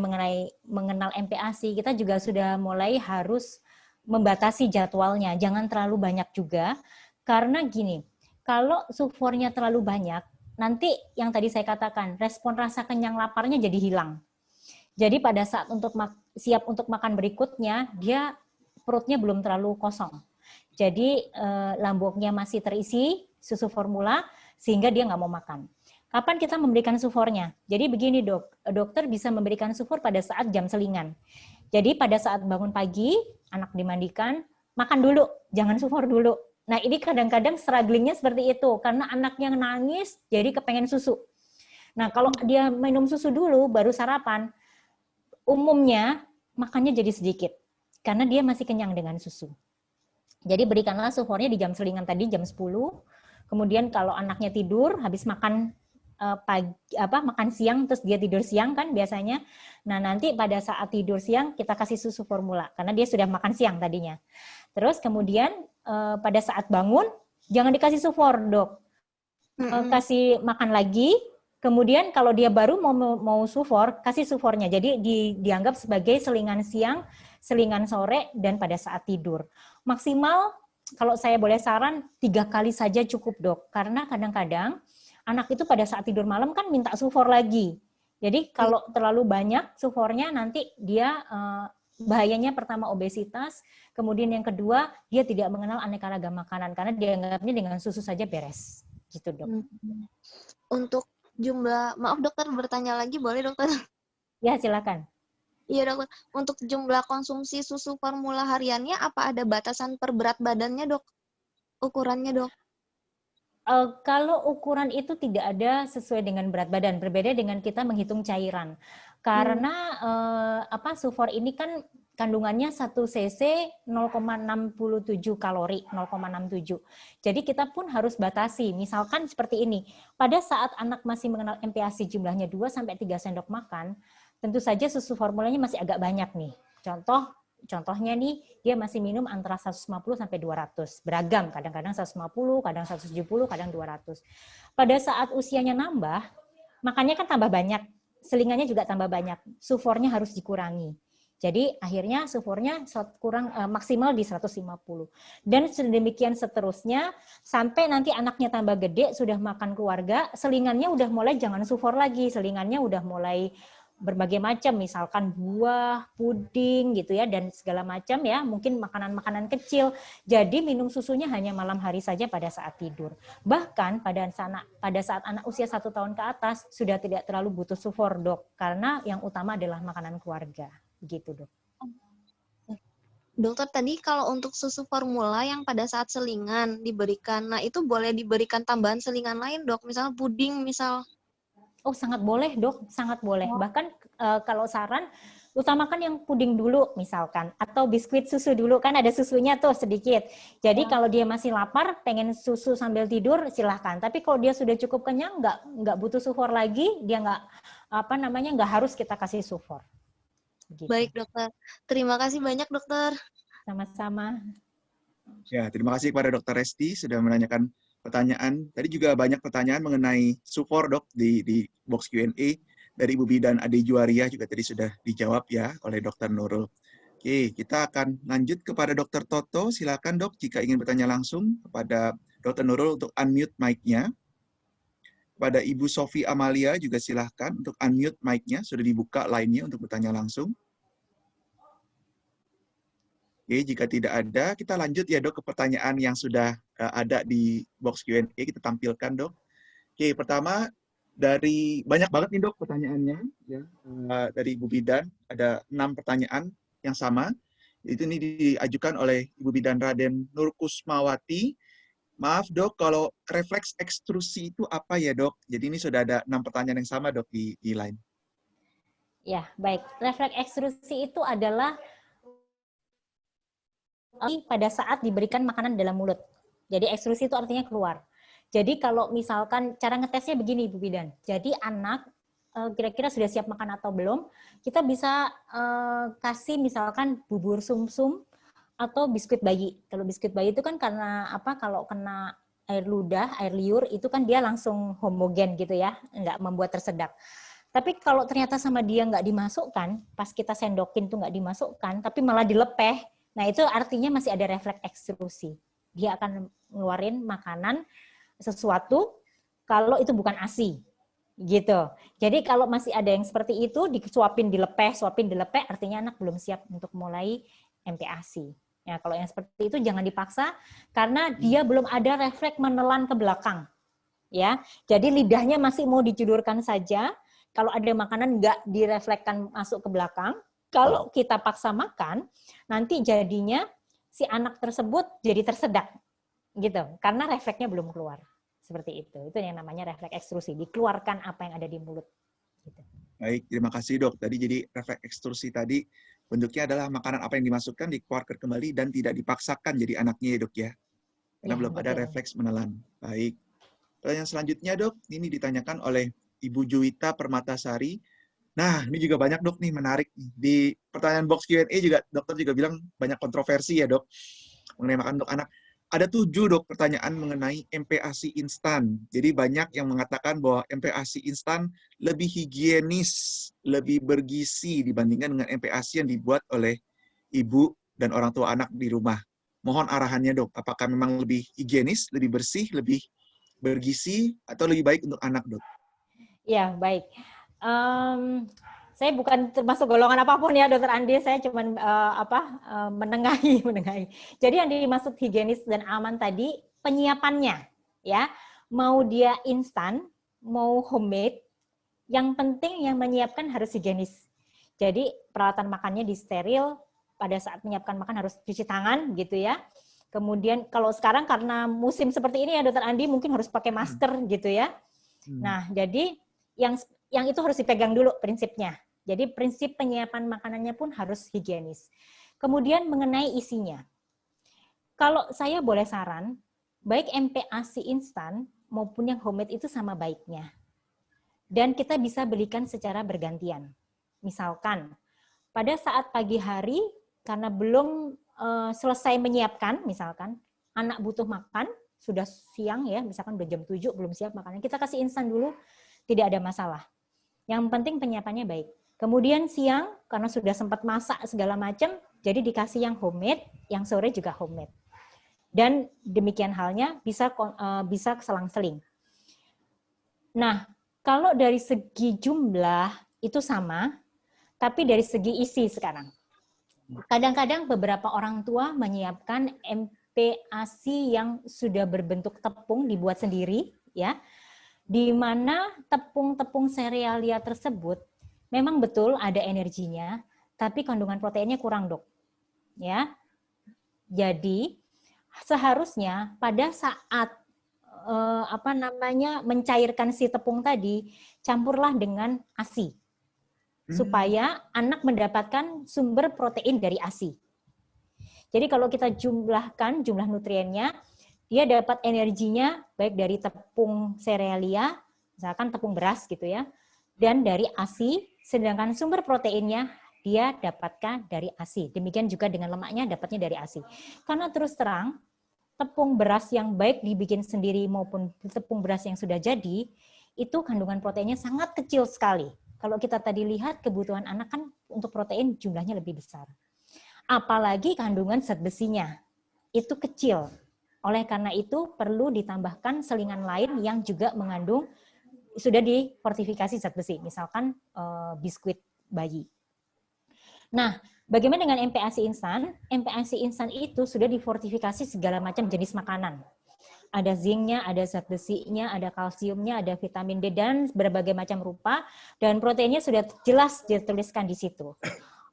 mengenal MPASI, kita juga sudah mulai harus membatasi jadwalnya. Jangan terlalu banyak juga, karena gini, kalau sufornya terlalu banyak, nanti yang tadi saya katakan, respon rasa kenyang laparnya jadi hilang. Jadi pada saat siap untuk makan berikutnya, dia perutnya belum terlalu kosong. Jadi lambungnya masih terisi susu formula, sehingga dia nggak mau makan. Kapan kita memberikan sufornya? Jadi begini dok, dokter bisa memberikan sufor pada saat jam selingan. Jadi pada saat bangun pagi, anak dimandikan, makan dulu, jangan sufor dulu. Nah ini kadang-kadang strugglingnya seperti itu, karena anaknya nangis, jadi kepengen susu. Nah kalau dia minum susu dulu, baru sarapan, umumnya makannya jadi sedikit, karena dia masih kenyang dengan susu. Jadi berikanlah sufornya di jam selingan tadi, jam 10, kemudian kalau anaknya tidur, habis makan makan siang, terus dia tidur siang kan biasanya. Nah nanti pada saat tidur siang, kita kasih susu formula, karena dia sudah makan siang tadinya. Terus kemudian pada saat bangun jangan dikasih sufor dok, kasih makan lagi. Kemudian kalau dia baru mau sufor, kasih sufornya. Jadi dianggap sebagai selingan siang, selingan sore, dan pada saat tidur. Maksimal kalau saya boleh saran 3 kali saja cukup dok, karena kadang-kadang anak itu pada saat tidur malam kan minta sufor lagi. Jadi kalau terlalu banyak sufornya nanti dia bahayanya pertama obesitas, kemudian yang kedua dia tidak mengenal aneka ragam makanan karena dianggapnya dengan susu saja beres. Gitu dok. Untuk jumlah, maaf dokter bertanya lagi boleh dokter? Ya silakan. Iya dokter, untuk jumlah konsumsi susu formula hariannya apa ada batasan per berat badannya dok? Ukurannya dok? Kalau ukuran itu tidak ada sesuai dengan berat badan, berbeda dengan kita menghitung cairan. Karena sufor ini kan kandungannya 1 cc 0,67 kalori, 0,67. Jadi kita pun harus batasi. Misalkan seperti ini, pada saat anak masih mengenal MPASI jumlahnya 2 sampai 3 sendok makan, tentu saja susu formulanya masih agak banyak nih. Contohnya nih, dia masih minum antara 150 sampai 200. Beragam, kadang-kadang 150, kadang 170, kadang 200. Pada saat usianya nambah, makannya kan tambah banyak, selingannya juga tambah banyak. Sufornya harus dikurangi. Jadi akhirnya sufornya maksimal di 150. Dan sedemikian seterusnya, sampai nanti anaknya tambah gede, sudah makan keluarga, selingannya udah mulai jangan sufor lagi, selingannya udah mulai berbagai macam, misalkan buah, puding gitu ya, dan segala macam ya, mungkin makanan-makanan kecil. Jadi minum susunya hanya malam hari saja pada saat tidur. Bahkan pada saat anak usia 1 tahun ke atas sudah tidak terlalu butuh sufor dok, karena yang utama adalah makanan keluarga. Begitu dok. Dokter tadi kalau untuk susu formula yang pada saat selingan diberikan, nah itu boleh diberikan tambahan selingan lain dok, misalnya puding misal. Oh sangat boleh dok, sangat boleh. Bahkan kalau saran, utamakan yang puding dulu misalkan, atau biskuit susu dulu, kan ada susunya tuh sedikit. Jadi kalau dia masih lapar, pengen susu sambil tidur, silahkan. Tapi kalau dia sudah cukup kenyang, nggak butuh sufor lagi, dia nggak harus kita kasih sufor. Begitu. Baik dokter, terima kasih banyak dokter. Sama-sama. Ya, terima kasih kepada Dokter Resti sudah menanyakan pertanyaan. Tadi juga banyak pertanyaan mengenai support dok di box Q&A dari Ibu Bidan Ade Juwaria juga tadi sudah dijawab ya oleh Dr. Nurul. Oke, kita akan lanjut kepada Dr. Toto. Silakan dok jika ingin bertanya langsung kepada Dr. Nurul untuk unmute mic-nya. Kepada Ibu Sofi Amalia juga silahkan untuk unmute mic-nya. Sudah dibuka line-nya untuk bertanya langsung. Oke, jika tidak ada, kita lanjut ya dok ke pertanyaan yang sudah ada di box Q&A. Kita tampilkan dok. Oke, pertama dari banyak banget nih dok pertanyaannya ya. Dari Ibu Bidan ada 6 pertanyaan yang sama. Itu ini diajukan oleh Ibu Bidan Raden Nurkusmawati. Maaf dok, kalau refleks ekstrusi itu apa ya dok? Jadi ini sudah ada 6 pertanyaan yang sama dok di line. Ya, baik. Refleks ekstrusi itu adalah pada saat diberikan makanan dalam mulut. Jadi ekstrusi itu artinya keluar. Jadi kalau misalkan cara ngetesnya begini Ibu Bidan. Jadi anak kira-kira sudah siap makan atau belum, kita bisa kasih misalkan bubur sumsum atau biskuit bayi. Kalau biskuit bayi itu kan karena apa? Kalau kena air ludah, air liur, itu kan dia langsung homogen gitu ya, nggak membuat tersedak. Tapi kalau ternyata sama dia nggak dimasukkan, pas kita sendokin tuh nggak dimasukkan, tapi malah dilepeh, nah itu artinya masih ada refleks ekstrusi. Dia akan ngeluarin makanan sesuatu kalau itu bukan ASI. Gitu. Jadi kalau masih ada yang seperti itu, disuapin dilepeh, artinya anak belum siap untuk mulai MPASI. Ya, kalau yang seperti itu jangan dipaksa karena dia belum ada refleks menelan ke belakang. Ya, jadi lidahnya masih mau dijulurkan saja. Kalau ada makanan nggak direflekskan masuk ke belakang, kalau kita paksa makan, nanti jadinya si anak tersebut jadi tersedak, gitu. Karena refleksnya belum keluar. Seperti itu yang namanya refleks ekstrusi. Dikeluarkan apa yang ada di mulut. Gitu. Baik, terima kasih dok. Tadi jadi refleks ekstrusi tadi bentuknya adalah makanan apa yang dimasukkan dikeluarkan kembali dan tidak dipaksakan jadi anaknya ya dok ya. Karena belum ada refleks menelan. Baik. Pertanyaan selanjutnya dok, ini ditanyakan oleh Ibu Juwita Permatasari. Nah, ini juga banyak dok nih, menarik. Di pertanyaan box Q&A juga dokter juga bilang banyak kontroversi ya dok mengenai makan untuk anak. Ada 7 dok pertanyaan mengenai MPASI instan. Jadi banyak yang mengatakan bahwa MPASI instan lebih higienis, lebih bergizi dibandingkan dengan MPASI yang dibuat oleh ibu dan orang tua anak di rumah. Mohon arahannya dok, apakah memang lebih higienis, lebih bersih, lebih bergizi, atau lebih baik untuk anak dok? Ya, baik. Saya bukan termasuk golongan apapun ya, Dokter Andi. Saya cuma menengahi. Jadi yang dimaksud higienis dan aman tadi penyiapannya, ya. Mau dia instan, mau homemade, yang penting yang menyiapkan harus higienis. Jadi peralatan makannya disteril. Pada saat menyiapkan makan harus cuci tangan, gitu ya. Kemudian kalau sekarang karena musim seperti ini ya, Dokter Andi mungkin harus pakai masker, gitu ya. Nah, jadi yang itu harus dipegang dulu prinsipnya. Jadi prinsip penyiapan makanannya pun harus higienis. Kemudian mengenai isinya. Kalau saya boleh saran, baik MPASI instan maupun yang homemade itu sama baiknya. Dan kita bisa belikan secara bergantian. Misalkan, pada saat pagi hari, karena belum selesai menyiapkan, misalkan, anak butuh makan, sudah siang ya, misalkan udah jam 7, belum siap makannya, kita kasih instan dulu, tidak ada masalah. Yang penting penyiapannya baik. Kemudian siang, karena sudah sempat masak segala macam, jadi dikasih yang homemade, yang sore juga homemade. Dan demikian halnya bisa selang-seling. Nah, kalau dari segi jumlah itu sama, tapi dari segi isi sekarang. Kadang-kadang beberapa orang tua menyiapkan MPASI yang sudah berbentuk tepung dibuat sendiri, ya, di mana tepung-tepung serealia tersebut memang betul ada energinya, tapi kandungan proteinnya kurang, dok. Ya, jadi seharusnya pada saat mencairkan si tepung tadi, campurlah dengan ASI supaya anak mendapatkan sumber protein dari ASI. Jadi kalau kita jumlahkan jumlah nutriennya, dia dapat energinya baik dari tepung serealia, misalkan tepung beras gitu ya, dan dari ASI, sedangkan sumber proteinnya dia dapatkan dari ASI. Demikian juga dengan lemaknya dapatnya dari ASI. Karena terus terang, tepung beras yang baik dibikin sendiri maupun tepung beras yang sudah jadi, itu kandungan proteinnya sangat kecil sekali. Kalau kita tadi lihat kebutuhan anak kan untuk protein jumlahnya lebih besar. Apalagi kandungan zat besinya, itu kecil. Oleh karena itu perlu ditambahkan selingan lain yang juga mengandung sudah difortifikasi zat besi, misalkan biskuit bayi. Nah, bagaimana dengan MPASI instan? MPASI instan itu sudah difortifikasi segala macam jenis makanan. Ada zinknya, ada zat besinya, ada kalsiumnya, ada vitamin D, dan berbagai macam rupa, dan proteinnya sudah jelas dituliskan di situ.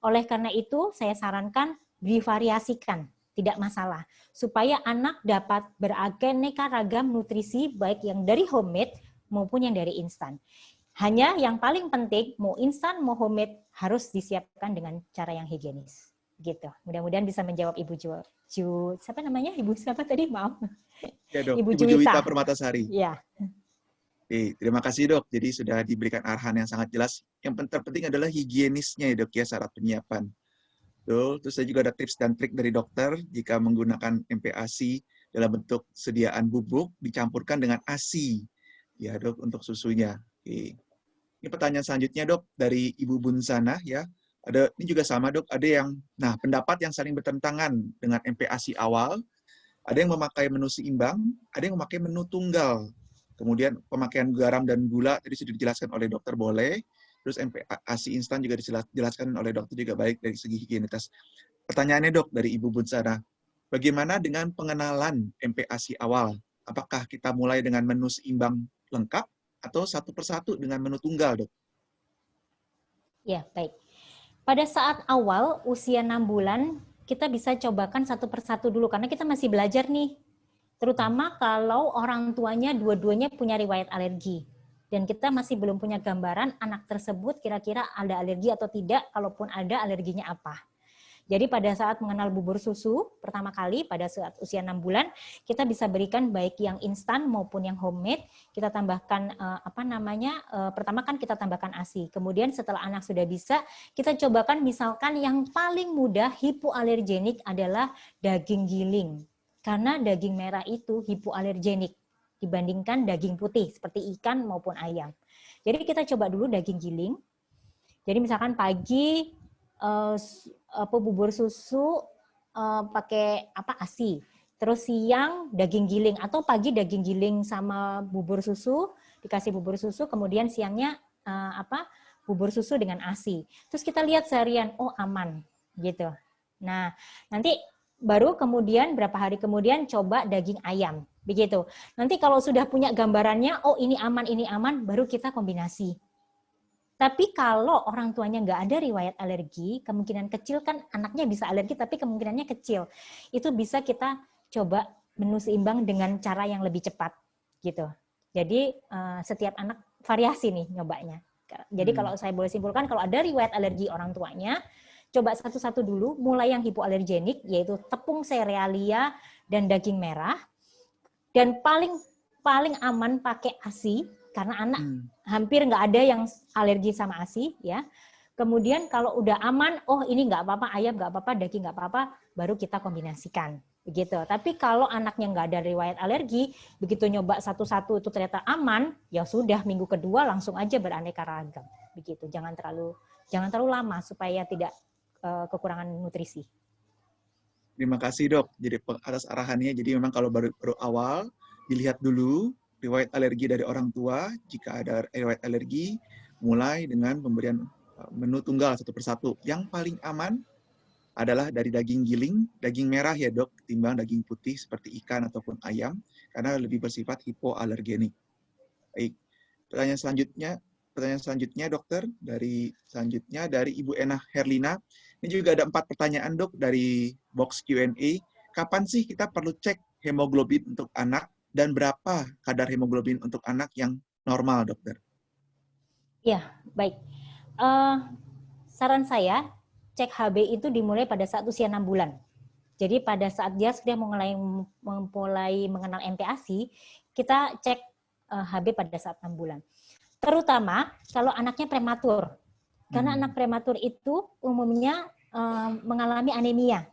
Oleh karena itu, saya sarankan divariasikan, tidak masalah, supaya anak dapat beraneka ragam nutrisi, baik yang dari homemade maupun yang dari instan. Hanya yang paling penting, mau instan, mau homemade, harus disiapkan dengan cara yang higienis. Gitu. Mudah-mudahan bisa menjawab Ibu siapa namanya? Ibu siapa tadi? Maaf. Ya dok, Ibu Ibu Juwita Juwita Permatasari. Ya. Terima kasih dok, jadi sudah diberikan arahan yang sangat jelas. Yang terpenting adalah higienisnya ya dok ya, syarat penyiapan. Terus saya juga ada tips dan trik dari dokter jika menggunakan MPASI dalam bentuk sediaan bubuk dicampurkan dengan ASI ya dok untuk susunya. Oke. Ini pertanyaan selanjutnya dok dari Ibu Bunsana ya. Ini juga sama dok, ada yang pendapat yang saling bertentangan dengan MPASI awal. Ada yang memakai menu seimbang, ada yang memakai menu tunggal. Kemudian pemakaian garam dan gula tadi sudah dijelaskan oleh dokter boleh. Terus MPASI instan juga dijelaskan oleh dokter juga baik dari segi higienitas. Pertanyaannya dok dari Ibu Bunsana, bagaimana dengan pengenalan MPASI awal? Apakah kita mulai dengan menu seimbang lengkap atau satu persatu dengan menu tunggal dok? Ya, baik. Pada saat awal usia 6 bulan, kita bisa cobakan satu persatu dulu karena kita masih belajar nih. Terutama kalau orang tuanya dua-duanya punya riwayat alergi. Dan kita masih belum punya gambaran anak tersebut kira-kira ada alergi atau tidak, kalaupun ada alerginya apa. Jadi pada saat mengenal bubur susu, pertama kali pada saat usia 6 bulan, kita bisa berikan baik yang instan maupun yang homemade. Kita tambahkan, pertama kan kita tambahkan ASI. Kemudian setelah anak sudah bisa, kita cobakan misalkan yang paling mudah hipoalergenik adalah daging giling. Karena daging merah itu hipoalergenik dibandingkan daging putih seperti ikan maupun ayam. Jadi kita coba dulu daging giling. Jadi misalkan pagi bubur susu pakai ASI. Terus siang daging giling atau pagi daging giling sama bubur susu, dikasih bubur susu, kemudian siangnya bubur susu dengan ASI. Terus kita lihat seharian, oh aman gitu. Nah, nanti baru kemudian berapa hari kemudian coba daging ayam. Begitu. Nanti kalau sudah punya gambarannya, oh ini aman, baru kita kombinasi. Tapi kalau orang tuanya nggak ada riwayat alergi, kemungkinan kecil kan anaknya bisa alergi, tapi kemungkinannya kecil. Itu bisa kita coba menu seimbang dengan cara yang lebih cepat, gitu. Jadi setiap anak variasi nih nyobanya. Jadi kalau saya boleh simpulkan, kalau ada riwayat alergi orang tuanya, coba satu-satu dulu, mulai yang hipoalergenik, yaitu tepung serealia dan daging merah. Dan paling aman pakai ASI, karena anak hampir nggak ada yang alergi sama ASI, ya. Kemudian kalau udah aman, oh ini nggak apa-apa, ayam nggak apa-apa, daging nggak apa-apa, baru kita kombinasikan, begitu. Tapi kalau anaknya nggak ada riwayat alergi, begitu nyoba satu-satu itu ternyata aman, ya sudah minggu kedua langsung aja beraneka ragam, begitu. Jangan terlalu lama supaya tidak kekurangan nutrisi. Terima kasih dok. Jadi atas arahannya, jadi memang kalau baru awal dilihat dulu riwayat alergi dari orang tua. Jika ada riwayat alergi, mulai dengan pemberian menu tunggal satu persatu. Yang paling aman adalah dari daging giling, daging merah ya dok, ketimbang daging putih seperti ikan ataupun ayam, karena lebih bersifat hipoalergenik. Baik. Pertanyaan selanjutnya dokter, dari Ibu Enah Herlina. Ini juga ada 4 pertanyaan dok dari box Q&A. Kapan sih kita perlu cek hemoglobin untuk anak dan berapa kadar hemoglobin untuk anak yang normal dokter? Ya, baik. Saran saya, cek HB itu dimulai pada saat usia 6 bulan. Jadi pada saat dia sudah mulai mengenal MPASI, kita cek HB pada saat 6 bulan. Terutama kalau anaknya prematur. Karena anak prematur itu umumnya mengalami anemia.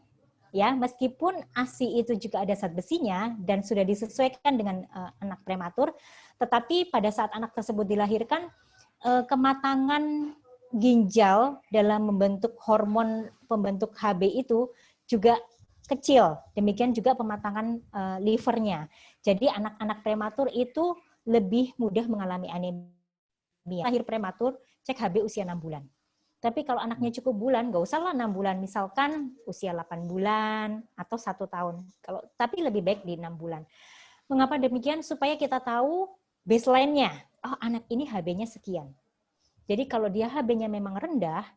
ya, meskipun ASI itu juga ada zat besinya dan sudah disesuaikan dengan anak prematur, tetapi pada saat anak tersebut dilahirkan, kematangan ginjal dalam membentuk hormon pembentuk HB itu juga kecil. Demikian juga pematangan livernya. Jadi anak-anak prematur itu lebih mudah mengalami anemia. Lahir prematur, cek HB usia 6 bulan. Tapi kalau anaknya cukup bulan, nggak usah lah 6 bulan. Misalkan usia 8 bulan atau 1 tahun. Tapi lebih baik di 6 bulan. Mengapa demikian? Supaya kita tahu baseline-nya. Oh, anak ini HB-nya sekian. Jadi kalau dia HB-nya memang rendah,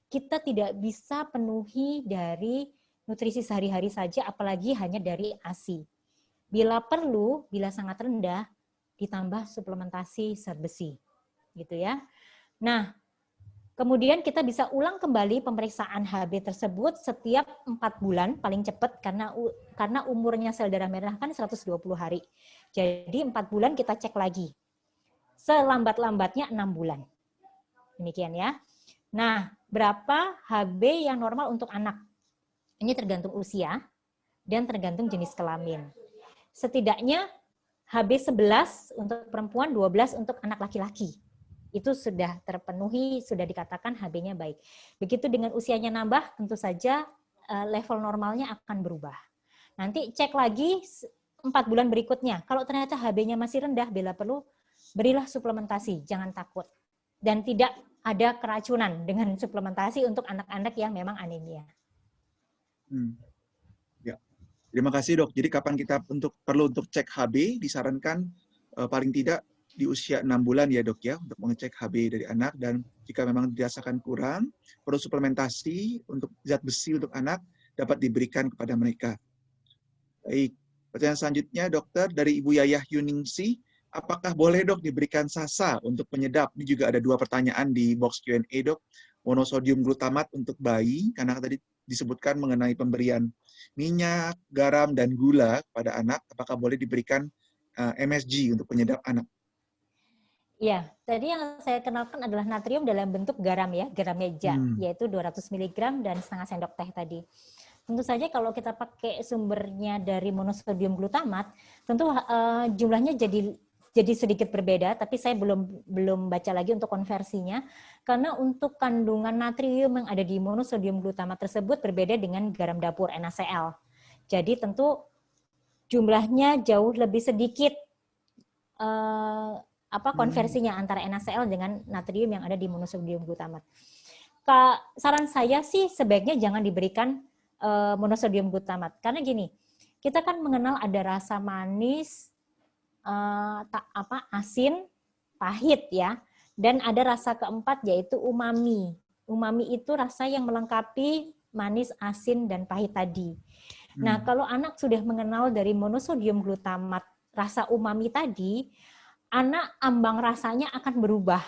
kita tidak bisa penuhi dari nutrisi sehari-hari saja, apalagi hanya dari ASI. Bila perlu, bila sangat rendah, ditambah suplementasi zat besi. Gitu ya. Nah, kemudian kita bisa ulang kembali pemeriksaan HB tersebut setiap 4 bulan, paling cepat karena umurnya sel darah merah kan 120 hari. Jadi 4 bulan kita cek lagi. Selambat-lambatnya 6 bulan. Demikian ya. Nah, berapa HB yang normal untuk anak? Ini tergantung usia dan tergantung jenis kelamin. Setidaknya HB 11 untuk perempuan, 12 untuk anak laki-laki. Itu sudah terpenuhi, sudah dikatakan HB-nya baik. Begitu dengan usianya nambah, tentu saja level normalnya akan berubah. Nanti cek lagi 4 bulan berikutnya. Kalau ternyata HB-nya masih rendah, bila perlu, berilah suplementasi, jangan takut. Dan tidak ada keracunan dengan suplementasi untuk anak-anak yang memang anemia. Ya. Terima kasih, Dok. Jadi kapan kita perlu untuk cek HB, disarankan paling tidak di usia 6 bulan ya, Dok ya, untuk mengecek HB dari anak, dan jika memang dirasakan kurang, perlu suplementasi untuk zat besi untuk anak dapat diberikan kepada mereka. Baik. Pertanyaan selanjutnya, Dokter, dari Ibu Yayah Yuningsi. Apakah boleh, Dok, diberikan SASA untuk penyedap? Ini juga ada 2 pertanyaan di box Q&A, Dok. Monosodium glutamat untuk bayi, karena tadi disebutkan mengenai pemberian minyak, garam, dan gula pada anak. Apakah boleh diberikan MSG untuk penyedap anak? Ya, tadi yang saya kenalkan adalah natrium dalam bentuk garam ya, garam meja, yaitu 200 mg dan setengah sendok teh tadi. Tentu saja kalau kita pakai sumbernya dari monosodium glutamat, tentu jumlahnya jadi sedikit berbeda, tapi saya belum baca lagi untuk konversinya, karena untuk kandungan natrium yang ada di monosodium glutamat tersebut berbeda dengan garam dapur NaCl. Jadi tentu jumlahnya jauh lebih sedikit konversinya antara NaCl dengan natrium yang ada di monosodium glutamat. Saran saya sih sebaiknya jangan diberikan monosodium glutamat, karena gini, kita kan mengenal ada rasa manis, asin, pahit ya, dan ada rasa keempat yaitu umami. Umami itu rasa yang melengkapi manis, asin, dan pahit tadi. Nah, kalau anak sudah mengenal dari monosodium glutamat rasa umami tadi, anak ambang rasanya akan berubah.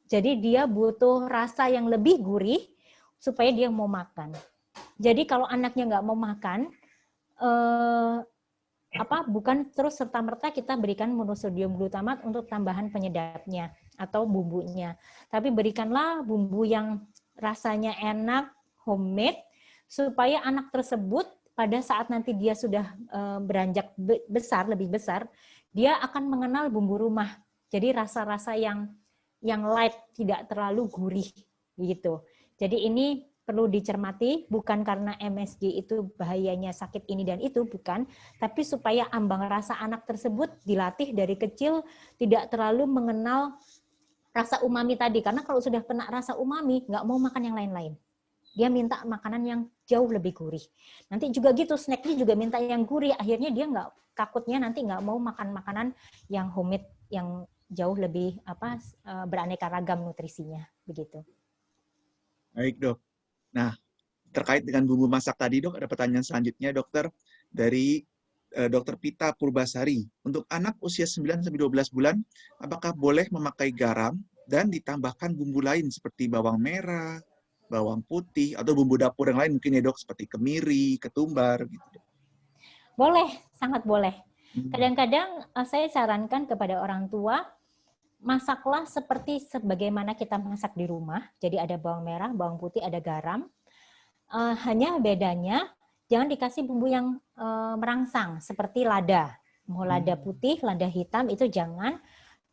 Jadi dia butuh rasa yang lebih gurih supaya dia mau makan. Jadi kalau anaknya nggak mau makan, bukan terus serta-merta kita berikan monosodium glutamat untuk tambahan penyedapnya atau bumbunya. Tapi berikanlah bumbu yang rasanya enak, homemade, supaya anak tersebut pada saat nanti dia sudah beranjak lebih besar, dia akan mengenal bumbu rumah. Jadi rasa-rasa yang light, tidak terlalu gurih gitu. Jadi ini perlu dicermati, bukan karena MSG itu bahayanya sakit ini dan itu, bukan, tapi supaya ambang rasa anak tersebut dilatih dari kecil tidak terlalu mengenal rasa umami tadi. Karena kalau sudah kena rasa umami, nggak mau makan yang lain-lain. Dia minta makanan yang jauh lebih gurih. Nanti juga gitu, snacknya juga minta yang gurih. Akhirnya dia takutnya nanti nggak mau makan makanan yang homemade, yang jauh lebih beraneka ragam nutrisinya. Begitu. Baik, Dok. Nah, terkait dengan bumbu masak tadi, Dok, ada pertanyaan selanjutnya, Dokter, dari Dr. Pita Purbasari. Untuk anak usia 9-12 bulan, apakah boleh memakai garam dan ditambahkan bumbu lain seperti bawang merah, bawang putih, atau bumbu dapur yang lain mungkin ya, Dok, seperti kemiri, ketumbar, gitu, Dok? Boleh, sangat boleh. Kadang-kadang saya sarankan kepada orang tua, masaklah seperti sebagaimana kita masak di rumah. Jadi ada bawang merah, bawang putih, ada garam. Hanya bedanya, jangan dikasih bumbu yang merangsang seperti lada. Mau lada putih, lada hitam itu jangan.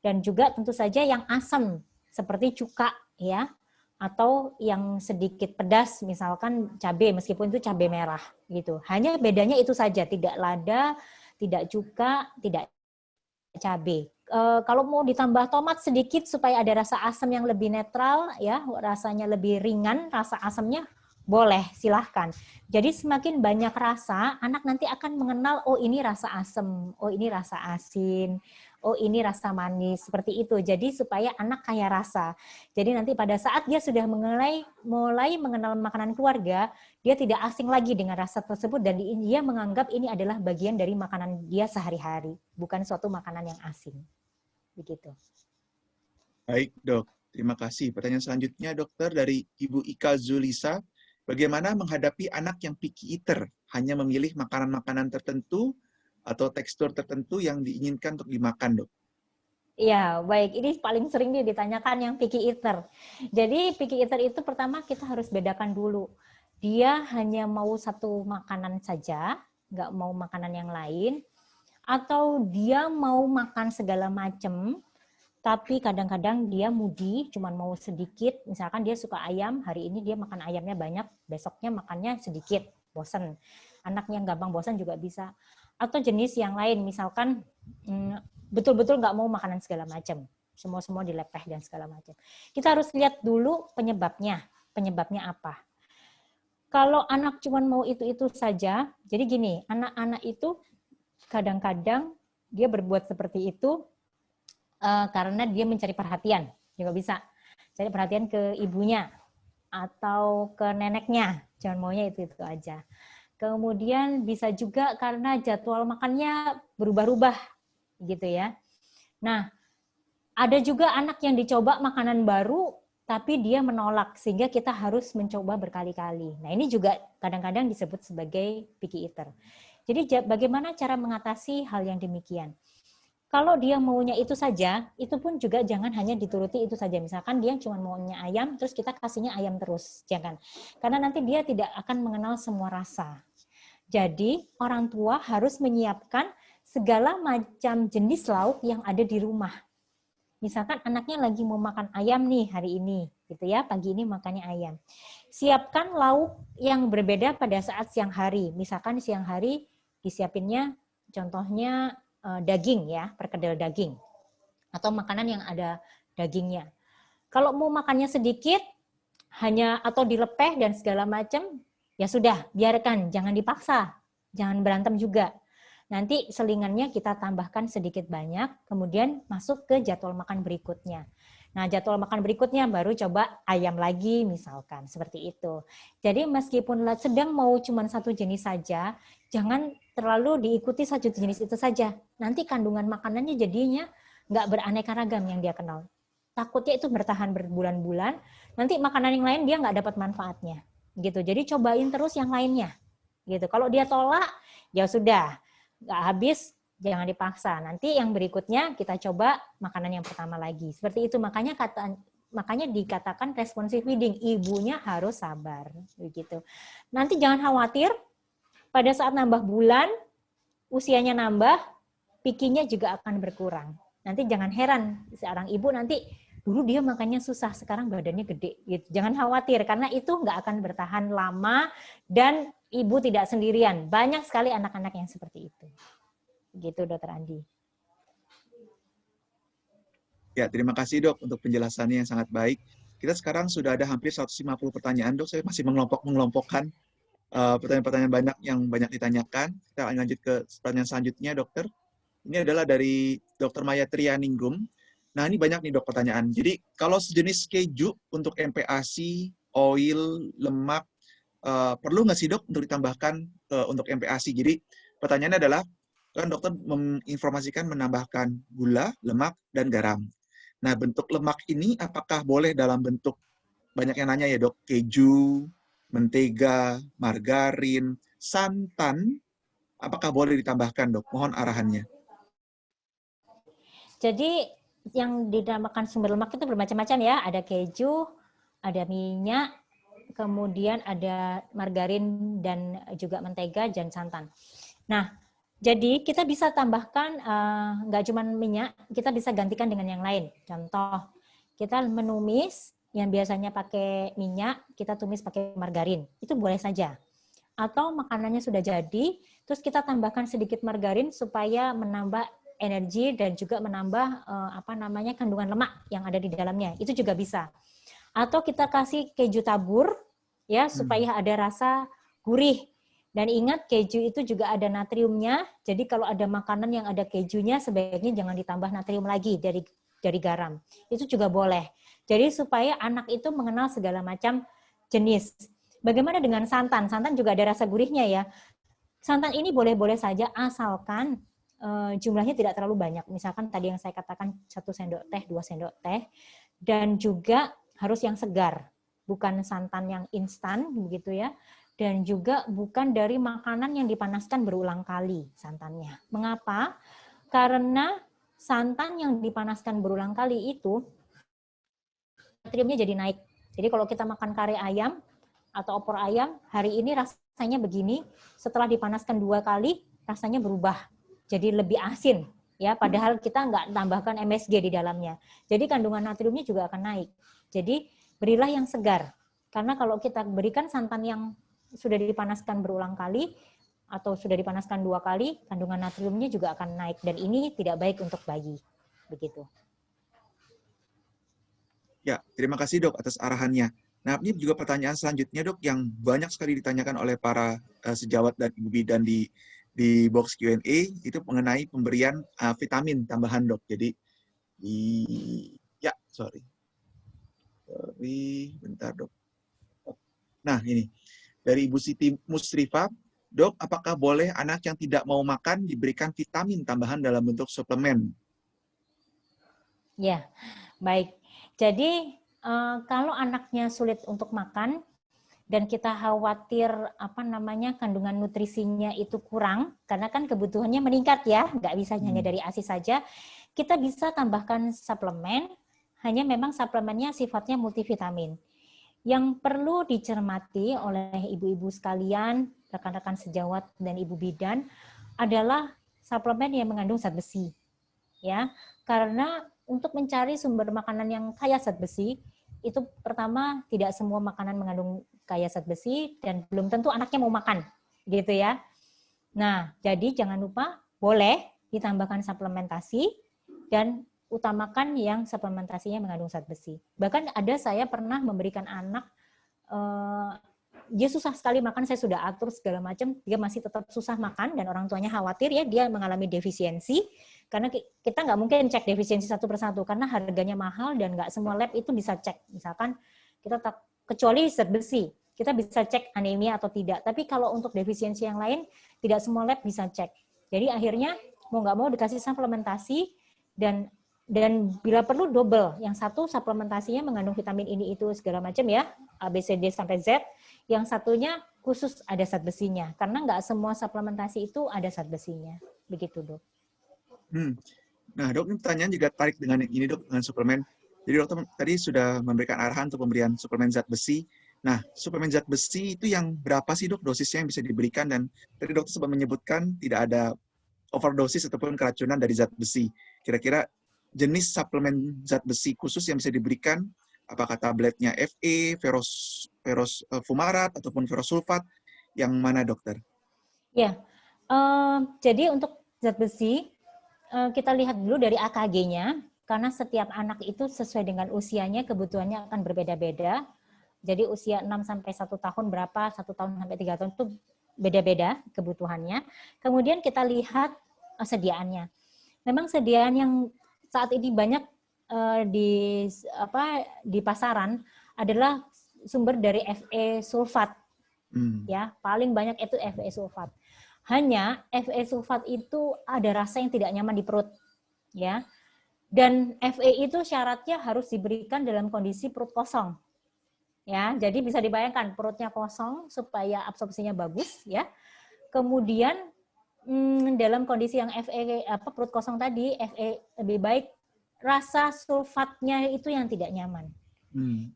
Dan juga tentu saja yang asam seperti cuka ya, atau yang sedikit pedas misalkan cabai meskipun itu cabai merah gitu. Hanya bedanya itu saja, tidak lada, tidak cuka, tidak cabai. Kalau mau ditambah tomat sedikit supaya ada rasa asam yang lebih netral ya, rasanya lebih ringan rasa asamnya, boleh, silahkan. Jadi semakin banyak rasa, anak nanti akan mengenal, oh ini rasa asam, oh ini rasa asin, oh ini rasa manis, seperti itu. Jadi supaya anak kaya rasa. Jadi nanti pada saat dia sudah mulai mengenal makanan keluarga, dia tidak asing lagi dengan rasa tersebut dan dia menganggap ini adalah bagian dari makanan dia sehari-hari, bukan suatu makanan yang asing. Begitu. Baik, Dok. Terima kasih. Pertanyaan selanjutnya, Dokter, dari Ibu Ika Zulisa. Bagaimana menghadapi anak yang picky eater, hanya memilih makanan-makanan tertentu atau tekstur tertentu yang diinginkan untuk dimakan, Dok? Ya, baik. Ini paling sering ditanyakan yang picky eater. Jadi picky eater itu pertama kita harus bedakan dulu. Dia hanya mau satu makanan saja, nggak mau makanan yang lain, atau dia mau makan segala macam, tapi kadang-kadang dia mudi, cuma mau sedikit. Misalkan dia suka ayam, hari ini dia makan ayamnya banyak, besoknya makannya sedikit, bosan. Anak yang gampang bosan juga bisa. Atau jenis yang lain, misalkan betul-betul nggak mau makanan segala macam, semua dilepeh dan segala macam. Kita harus lihat dulu penyebabnya apa. Kalau anak cuma mau itu saja, jadi gini, anak-anak itu kadang-kadang dia berbuat seperti itu karena dia mencari perhatian, juga bisa cari perhatian ke ibunya atau ke neneknya, jangan maunya itu aja. Kemudian bisa juga karena jadwal makannya berubah-ubah, gitu ya. Nah, ada juga anak yang dicoba makanan baru, tapi dia menolak, sehingga kita harus mencoba berkali-kali. Nah, ini juga kadang-kadang disebut sebagai picky eater. Jadi bagaimana cara mengatasi hal yang demikian? Kalau dia maunya itu saja, itu pun juga jangan hanya dituruti itu saja. Misalkan dia cuma maunya ayam, terus kita kasihnya ayam terus. Jangan. Karena nanti dia tidak akan mengenal semua rasa. Jadi, orang tua harus menyiapkan segala macam jenis lauk yang ada di rumah. Misalkan anaknya lagi mau makan ayam nih hari ini, gitu ya, pagi ini makannya ayam. Siapkan lauk yang berbeda pada saat siang hari. Misalkan siang hari disiapinnya contohnya daging ya, perkedel daging atau makanan yang ada dagingnya. Kalau mau makannya sedikit hanya atau dilepeh dan segala macam, ya sudah, biarkan, jangan dipaksa. Jangan berantem juga. Nanti selingannya kita tambahkan sedikit banyak, kemudian masuk ke jadwal makan berikutnya. Nah, jadwal makan berikutnya baru coba ayam lagi misalkan, seperti itu. Jadi meskipun sedang mau cuma satu jenis saja, jangan terlalu diikuti satu jenis itu saja. Nanti kandungan makanannya jadinya nggak beraneka ragam yang dia kenal. Takutnya itu bertahan berbulan-bulan, nanti makanan yang lain dia nggak dapat manfaatnya. Gitu. Jadi cobain terus yang lainnya. Gitu. Kalau dia tolak, ya sudah, nggak habis, jangan dipaksa. Nanti yang berikutnya kita coba makanan yang pertama lagi. Seperti itu, makanya dikatakan responsive feeding. Ibunya harus sabar, begitu. Nanti jangan khawatir, pada saat nambah bulan, usianya nambah, pikinya juga akan berkurang. Nanti jangan heran, seorang ibu nanti dulu dia makannya susah, sekarang badannya gede. Gitu. Jangan khawatir, karena itu nggak akan bertahan lama dan ibu tidak sendirian. Banyak sekali anak-anak yang seperti itu. Gitu, Dokter Andi. Ya, terima kasih, Dok, untuk penjelasannya yang sangat baik. Kita sekarang sudah ada hampir 150 pertanyaan, Dok. Saya masih mengelompokkan pertanyaan-pertanyaan banyak yang banyak ditanyakan. Kita lanjut ke pertanyaan selanjutnya, Dokter. Ini adalah dari Dr. Maya Trianingrum. Nah, ini banyak nih, Dok, pertanyaan. Jadi, kalau sejenis keju untuk MPASI, oil, lemak, perlu nggak sih, Dok, untuk ditambahkan untuk MPASI? Jadi, pertanyaannya adalah, kan dokter menginformasikan menambahkan gula, lemak, dan garam. Nah, bentuk lemak ini apakah boleh dalam bentuk, banyak yang nanya ya, Dok, keju, mentega, margarin, santan, apakah boleh ditambahkan, Dok? Mohon arahannya. Jadi yang dinamakan sumber lemak itu bermacam-macam ya. Ada keju, ada minyak, kemudian ada margarin dan juga mentega dan santan. Nah, jadi kita bisa tambahkan nggak cuma minyak, kita bisa gantikan dengan yang lain. Contoh, kita menumis yang biasanya pakai minyak, kita tumis pakai margarin. Itu boleh saja. Atau makanannya sudah jadi, terus kita tambahkan sedikit margarin supaya menambah energi dan juga menambah kandungan lemak yang ada di dalamnya. Itu juga bisa. Atau kita kasih keju tabur ya supaya ada rasa gurih. Dan ingat keju itu juga ada natriumnya. Jadi kalau ada makanan yang ada kejunya sebaiknya jangan ditambah natrium lagi dari garam. Itu juga boleh. Jadi supaya anak itu mengenal segala macam jenis. Bagaimana dengan santan? Santan juga ada rasa gurihnya ya. Santan ini boleh-boleh saja asalkan jumlahnya tidak terlalu banyak. Misalkan tadi yang saya katakan 1 sendok teh, 2 sendok teh. Dan juga harus yang segar. Bukan santan yang instan begitu ya. Dan juga bukan dari makanan yang dipanaskan berulang kali santannya. Mengapa? Karena santan yang dipanaskan berulang kali itu natriumnya jadi naik. Jadi kalau kita makan kare ayam atau opor ayam, hari ini rasanya begini, setelah dipanaskan 2 kali, rasanya berubah. Jadi lebih asin. Ya, padahal kita nggak tambahkan MSG di dalamnya. Jadi kandungan natriumnya juga akan naik. Jadi berilah yang segar. Karena kalau kita berikan santan yang sudah dipanaskan berulang kali, atau sudah dipanaskan 2 kali, kandungan natriumnya juga akan naik. Dan ini tidak baik untuk bayi. Begitu. Ya, terima kasih dok atas arahannya. Nah, ini juga pertanyaan selanjutnya dok yang banyak sekali ditanyakan oleh para sejawat dan ibu bidan di box Q&A itu mengenai pemberian vitamin tambahan dok. Jadi bentar dok. Nah ini dari Ibu Siti Musrifa, dok, apakah boleh anak yang tidak mau makan diberikan vitamin tambahan dalam bentuk suplemen? Ya, baik. Jadi kalau anaknya sulit untuk makan dan kita khawatir kandungan nutrisinya itu kurang, karena kan kebutuhannya meningkat ya, nggak bisa hanya dari ASI saja, kita bisa tambahkan suplemen, hanya memang suplemennya sifatnya multivitamin. Yang perlu dicermati oleh ibu-ibu sekalian, rekan-rekan sejawat dan ibu bidan adalah suplemen yang mengandung zat besi. Ya, karena untuk mencari sumber makanan yang kaya zat besi, itu pertama tidak semua makanan mengandung kaya zat besi dan belum tentu anaknya mau makan, gitu ya. Nah, jadi jangan lupa boleh ditambahkan suplementasi dan utamakan yang suplementasinya mengandung zat besi. Bahkan saya pernah memberikan anak, dia susah sekali makan, saya sudah atur segala macam, dia masih tetap susah makan dan orang tuanya khawatir ya dia mengalami defisiensi, karena kita nggak mungkin cek defisiensi satu persatu karena harganya mahal dan nggak semua lab itu bisa cek. Misalkan kita kecuali zat besi, kita bisa cek anemia atau tidak. Tapi kalau untuk defisiensi yang lain, tidak semua lab bisa cek. Jadi akhirnya mau nggak mau dikasih suplementasi dan bila perlu double. Yang satu suplementasinya mengandung vitamin ini itu segala macam ya, A, B, C, D sampai Z. Yang satunya khusus ada zat besinya. Karena nggak semua suplementasi itu ada zat besinya. Begitu dok. Nah dok, ini pertanyaan juga tarik dengan yang ini dok, dengan suplemen. Jadi dokter tadi sudah memberikan arahan untuk pemberian suplemen zat besi. Nah, suplemen zat besi itu yang berapa sih dok dosisnya yang bisa diberikan? Dan tadi dokter sempat menyebutkan tidak ada overdosis ataupun keracunan dari zat besi. Kira-kira jenis suplemen zat besi khusus yang bisa diberikan, apakah tabletnya Fe, ferros fumarat, ataupun ferrosulfat, yang mana dokter? Ya, jadi untuk zat besi, kita lihat dulu dari AKG-nya, karena setiap anak itu sesuai dengan usianya, kebutuhannya akan berbeda-beda. Jadi usia 6 sampai 1 tahun berapa, 1 tahun sampai 3 tahun itu beda-beda kebutuhannya. Kemudian kita lihat sediaannya. Memang sediaan yang saat ini banyak di pasaran adalah sumber dari Fe sulfat. Ya, paling banyak itu Fe sulfat. Hanya Fe sulfat itu ada rasa yang tidak nyaman di perut, ya. Dan Fe itu syaratnya harus diberikan dalam kondisi perut kosong. Ya, jadi bisa dibayangkan perutnya kosong supaya absorpsinya bagus, ya. Kemudian dalam kondisi yang perut kosong tadi, Fe lebih baik rasa sulfatnya itu yang tidak nyaman.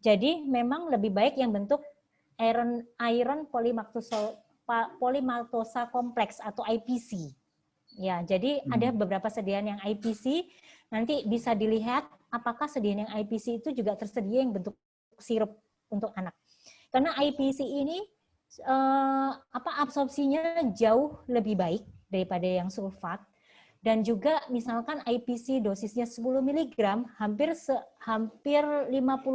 Jadi memang lebih baik yang bentuk iron polymaltosa kompleks atau IPC. Ya, jadi ada beberapa sediaan yang IPC, nanti bisa dilihat apakah sediaan yang IPC itu juga tersedia yang bentuk sirup untuk anak. Karena IPC ini absorpsinya jauh lebih baik daripada yang sulfat, dan juga misalkan IPC dosisnya 10 mg hampir 50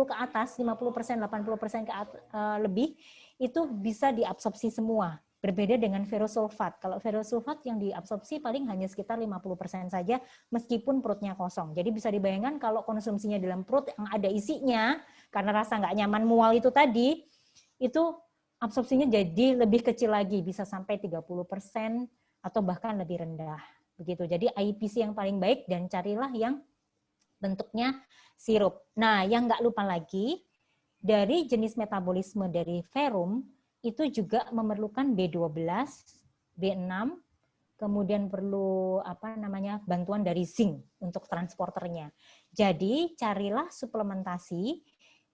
ke atas, 50%, 80% lebih itu bisa diabsorpsi semua. Berbeda dengan ferrosulfat. Kalau ferrosulfat yang diabsorpsi paling hanya sekitar 50% saja meskipun perutnya kosong. Jadi bisa dibayangkan kalau konsumsinya dalam perut yang ada isinya, karena rasa nggak nyaman mual itu tadi, itu absorpsinya jadi lebih kecil lagi, bisa sampai 30% atau bahkan lebih rendah. Begitu. Jadi IPC yang paling baik dan carilah yang bentuknya sirup. Nah, yang nggak lupa lagi, dari jenis metabolisme dari verum, itu juga memerlukan B12, B6, kemudian perlu bantuan dari zinc untuk transporternya. Jadi carilah suplementasi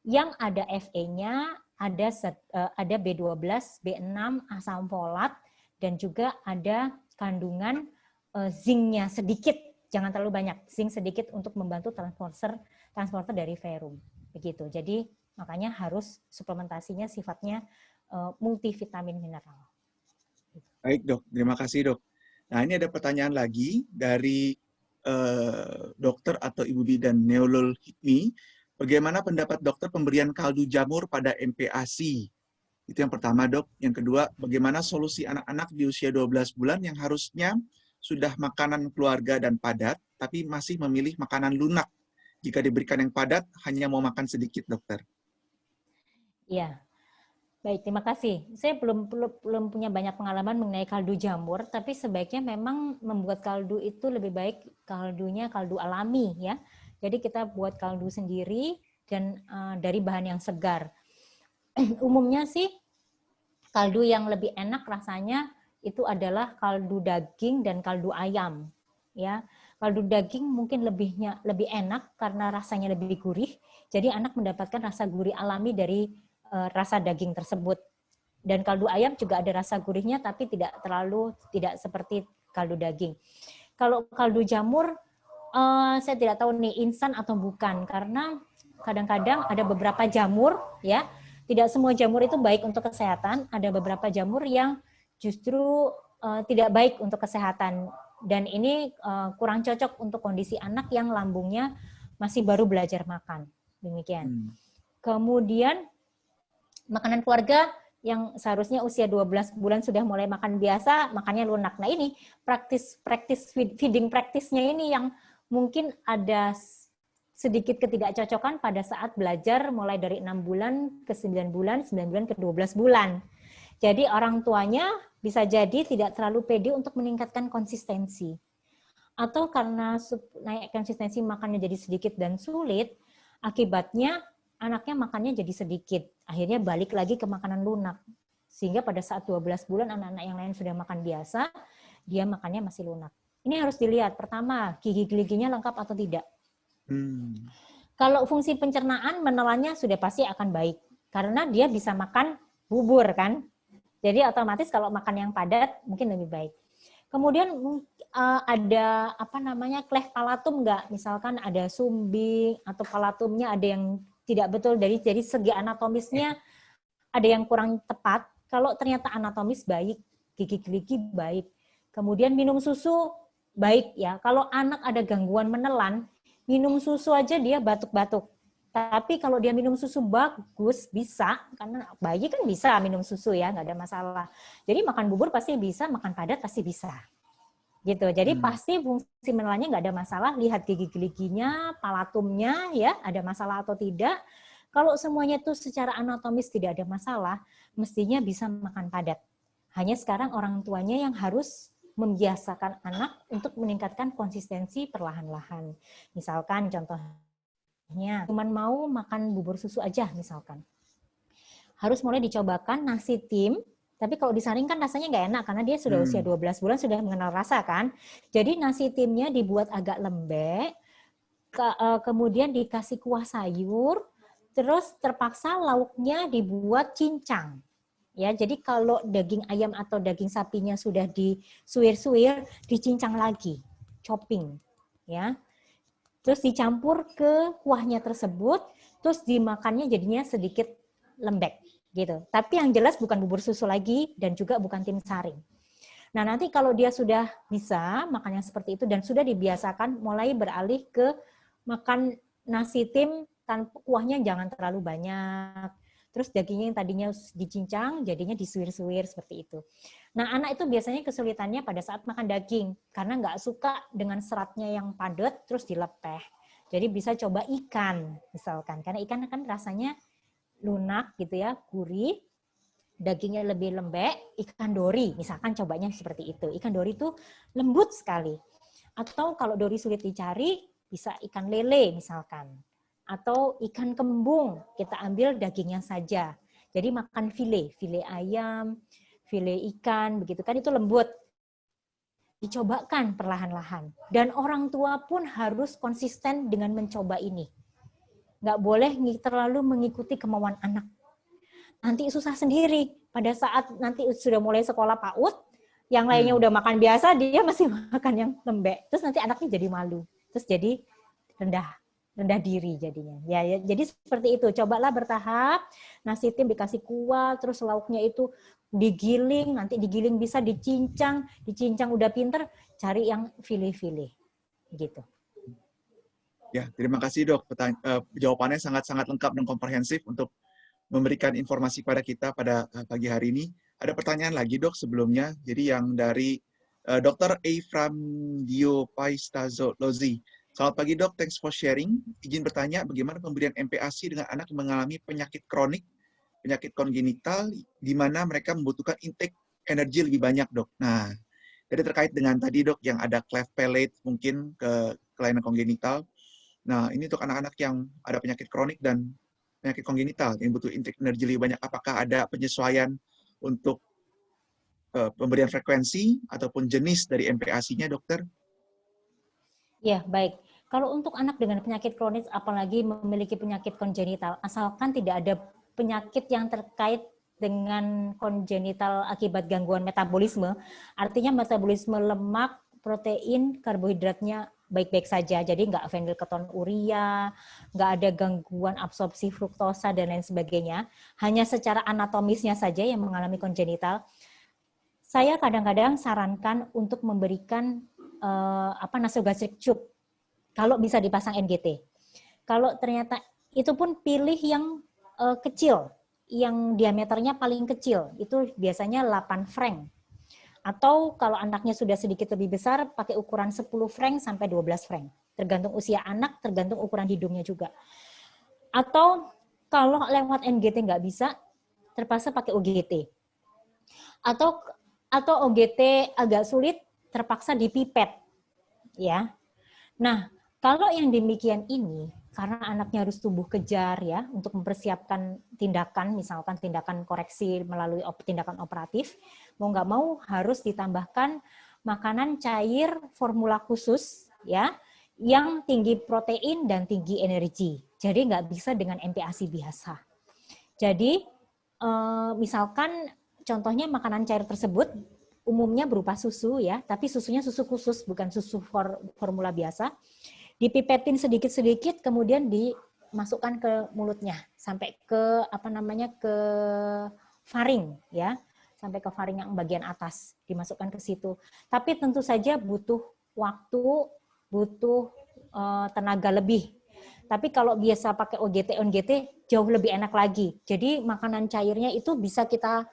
yang ada Fe-nya, ada B12, B6, asam folat, dan juga ada kandungan zinc-nya sedikit, jangan terlalu banyak, zinc sedikit untuk membantu transporter dari verum. Begitu. Jadi makanya harus suplementasinya sifatnya multivitamin mineral. Baik dok, terima kasih dok. Nah ini ada pertanyaan lagi dari dokter atau ibu bidan Neolul Hikmi. Bagaimana pendapat dokter pemberian kaldu jamur pada MPASI? Itu yang pertama dok. Yang kedua, bagaimana solusi anak-anak di usia 12 bulan yang harusnya sudah makanan keluarga dan padat, tapi masih memilih makanan lunak. Jika diberikan yang padat, hanya mau makan sedikit dokter. Iya. Baik, terima kasih. Saya belum punya banyak pengalaman mengenai kaldu jamur, tapi sebaiknya memang membuat kaldu itu lebih baik kaldunya kaldu alami ya. Jadi kita buat kaldu sendiri dan dari bahan yang segar. Umumnya sih kaldu yang lebih enak rasanya itu adalah kaldu daging dan kaldu ayam ya. Kaldu daging mungkin lebih enak karena rasanya lebih gurih. Jadi anak mendapatkan rasa gurih alami dari rasa daging tersebut. Dan kaldu ayam juga ada rasa gurihnya tapi tidak seperti kaldu daging. Kalau kaldu jamur saya tidak tahu nih instan atau bukan, karena kadang-kadang ada beberapa jamur ya, tidak semua jamur itu baik untuk kesehatan, ada beberapa jamur yang justru tidak baik untuk kesehatan, dan ini kurang cocok untuk kondisi anak yang lambungnya masih baru belajar makan. Demikian. Kemudian makanan keluarga yang seharusnya usia 12 bulan sudah mulai makan biasa, makannya lunak. Nah ini feeding practice-nya ini yang mungkin ada sedikit ketidakcocokan pada saat belajar mulai dari 6 bulan ke 9 bulan, 9 bulan ke 12 bulan. Jadi orang tuanya bisa jadi tidak terlalu pede untuk meningkatkan konsistensi. Atau karena naik konsistensi makannya jadi sedikit dan sulit, akibatnya anaknya makannya jadi sedikit. Akhirnya balik lagi ke makanan lunak. Sehingga pada saat 12 bulan anak-anak yang lain sudah makan biasa, dia makannya masih lunak. Ini harus dilihat. Pertama, gigi-giginya lengkap atau tidak. Kalau fungsi pencernaan, menelannya sudah pasti akan baik. Karena dia bisa makan bubur kan. Jadi otomatis kalau makan yang padat mungkin lebih baik. Kemudian ada kleh palatum nggak? Misalkan ada sumbing atau palatumnya ada yang tidak betul dari segi anatomisnya ada yang kurang tepat. Kalau ternyata anatomis baik, gigi-gigi baik. Kemudian minum susu baik ya. Kalau anak ada gangguan menelan, minum susu aja dia batuk-batuk. Tapi kalau dia minum susu bagus, bisa. Karena bayi kan bisa minum susu ya, nggak ada masalah. Jadi makan bubur pasti bisa, makan padat pasti bisa. Gitu. Jadi pasti fungsi menelannya nggak ada masalah. Lihat gigi-giginya, palatumnya ya, ada masalah atau tidak. Kalau semuanya itu secara anatomis tidak ada masalah, mestinya bisa makan padat. Hanya sekarang orang tuanya yang harus membiasakan anak untuk meningkatkan konsistensi perlahan-lahan. Misalkan contohnya, cuman mau makan bubur susu aja misalkan. Harus mulai dicobakan nasi tim, tapi kalau disaring kan rasanya nggak enak karena dia sudah usia 12 bulan, sudah mengenal rasa kan. Jadi nasi timnya dibuat agak lembek, kemudian dikasih kuah sayur, Terus terpaksa lauknya dibuat cincang. Ya, jadi kalau daging ayam atau daging sapinya sudah disuir-suir, dicincang lagi, chopping, ya. Terus dicampur ke kuahnya tersebut, terus dimakannya jadinya sedikit lembek, gitu. Tapi yang jelas bukan bubur susu lagi dan juga bukan tim saring. Nah, nanti kalau dia sudah bisa makan yang seperti itu dan sudah dibiasakan, mulai beralih ke makan nasi tim tanpa kuahnya jangan terlalu banyak. Terus dagingnya yang tadinya dicincang, jadinya disuir-suir seperti itu. Nah, anak itu biasanya kesulitannya pada saat makan daging, karena nggak suka dengan seratnya yang padat, terus dilepeh. Jadi bisa coba ikan, misalkan. Karena ikan kan rasanya lunak gitu ya, gurih, dagingnya lebih lembek, ikan dori, misalkan cobanya seperti itu. Ikan dori itu lembut sekali. Atau kalau dori sulit dicari, bisa ikan lele misalkan. Atau ikan kembung, kita ambil dagingnya saja. Jadi makan file ayam, file ikan, begitu kan itu lembut. Dicobakan perlahan-lahan. Dan orang tua pun harus konsisten dengan mencoba ini. Nggak boleh terlalu mengikuti kemauan anak. Nanti susah sendiri. Pada saat nanti sudah mulai sekolah PAUD, yang lainnya udah makan biasa, dia masih makan yang lembek. Terus nanti anaknya jadi malu. Terus jadi rendah diri jadinya. Ya, jadi seperti itu. Cobalah bertahap. Nasi tim dikasih kuah, terus lauknya itu digiling, nanti digiling bisa dicincang udah pinter, cari yang file-file. Gitu. Ya, terima kasih Dok. Jawabannya sangat-sangat lengkap dan komprehensif untuk memberikan informasi kepada kita pada pagi hari ini. Ada pertanyaan lagi Dok sebelumnya. Jadi yang dari Dr. Ephraim Paistazolozi. Selamat pagi Dok, thanks for sharing. Izin bertanya bagaimana pemberian MPASI dengan anak yang mengalami penyakit kronik, penyakit kongenital, di mana mereka membutuhkan intake energi lebih banyak Dok. Nah, jadi terkait dengan tadi Dok, yang ada cleft palate mungkin ke kelainan kongenital. Nah, ini untuk anak-anak yang ada penyakit kronik dan penyakit kongenital yang butuh intake energi lebih banyak. Apakah ada penyesuaian untuk pemberian frekuensi ataupun jenis dari MPASI-nya, dokter? Ya, baik. Kalau untuk anak dengan penyakit kronis, apalagi memiliki penyakit kongenital, asalkan tidak ada penyakit yang terkait dengan kongenital akibat gangguan metabolisme, artinya metabolisme lemak, protein, karbohidratnya baik-baik saja, jadi nggak fenilketonuria, nggak ada gangguan absorpsi fruktosa, dan lain sebagainya, hanya secara anatomisnya saja yang mengalami kongenital. Saya kadang-kadang sarankan untuk memberikan nasogastrik tube kalau bisa dipasang NGT. Kalau ternyata itu pun pilih yang kecil, yang diameternya paling kecil, itu biasanya 8 frank. Atau kalau anaknya sudah sedikit lebih besar, pakai ukuran 10 frank sampai 12 frank. Tergantung usia anak, tergantung ukuran hidungnya juga. Atau kalau lewat NGT nggak bisa, terpaksa pakai OGT. Atau OGT agak sulit, terpaksa dipipet. Ya. Nah, kalau yang demikian ini, karena anaknya harus tumbuh kejar ya, untuk mempersiapkan tindakan, misalkan tindakan koreksi melalui tindakan operatif, mau nggak mau harus ditambahkan makanan cair formula khusus ya, yang tinggi protein dan tinggi energi. Jadi nggak bisa dengan MPASI biasa. Jadi misalkan contohnya makanan cair tersebut umumnya berupa susu ya, tapi susunya susu khusus, bukan susu formula biasa. Dipipetin sedikit-sedikit, kemudian dimasukkan ke mulutnya sampai ke ke faring ya, sampai ke faring yang bagian atas, dimasukkan ke situ. Tapi tentu saja butuh waktu, butuh tenaga lebih. Tapi kalau biasa pakai OGT jauh lebih enak lagi. Jadi makanan cairnya itu bisa kita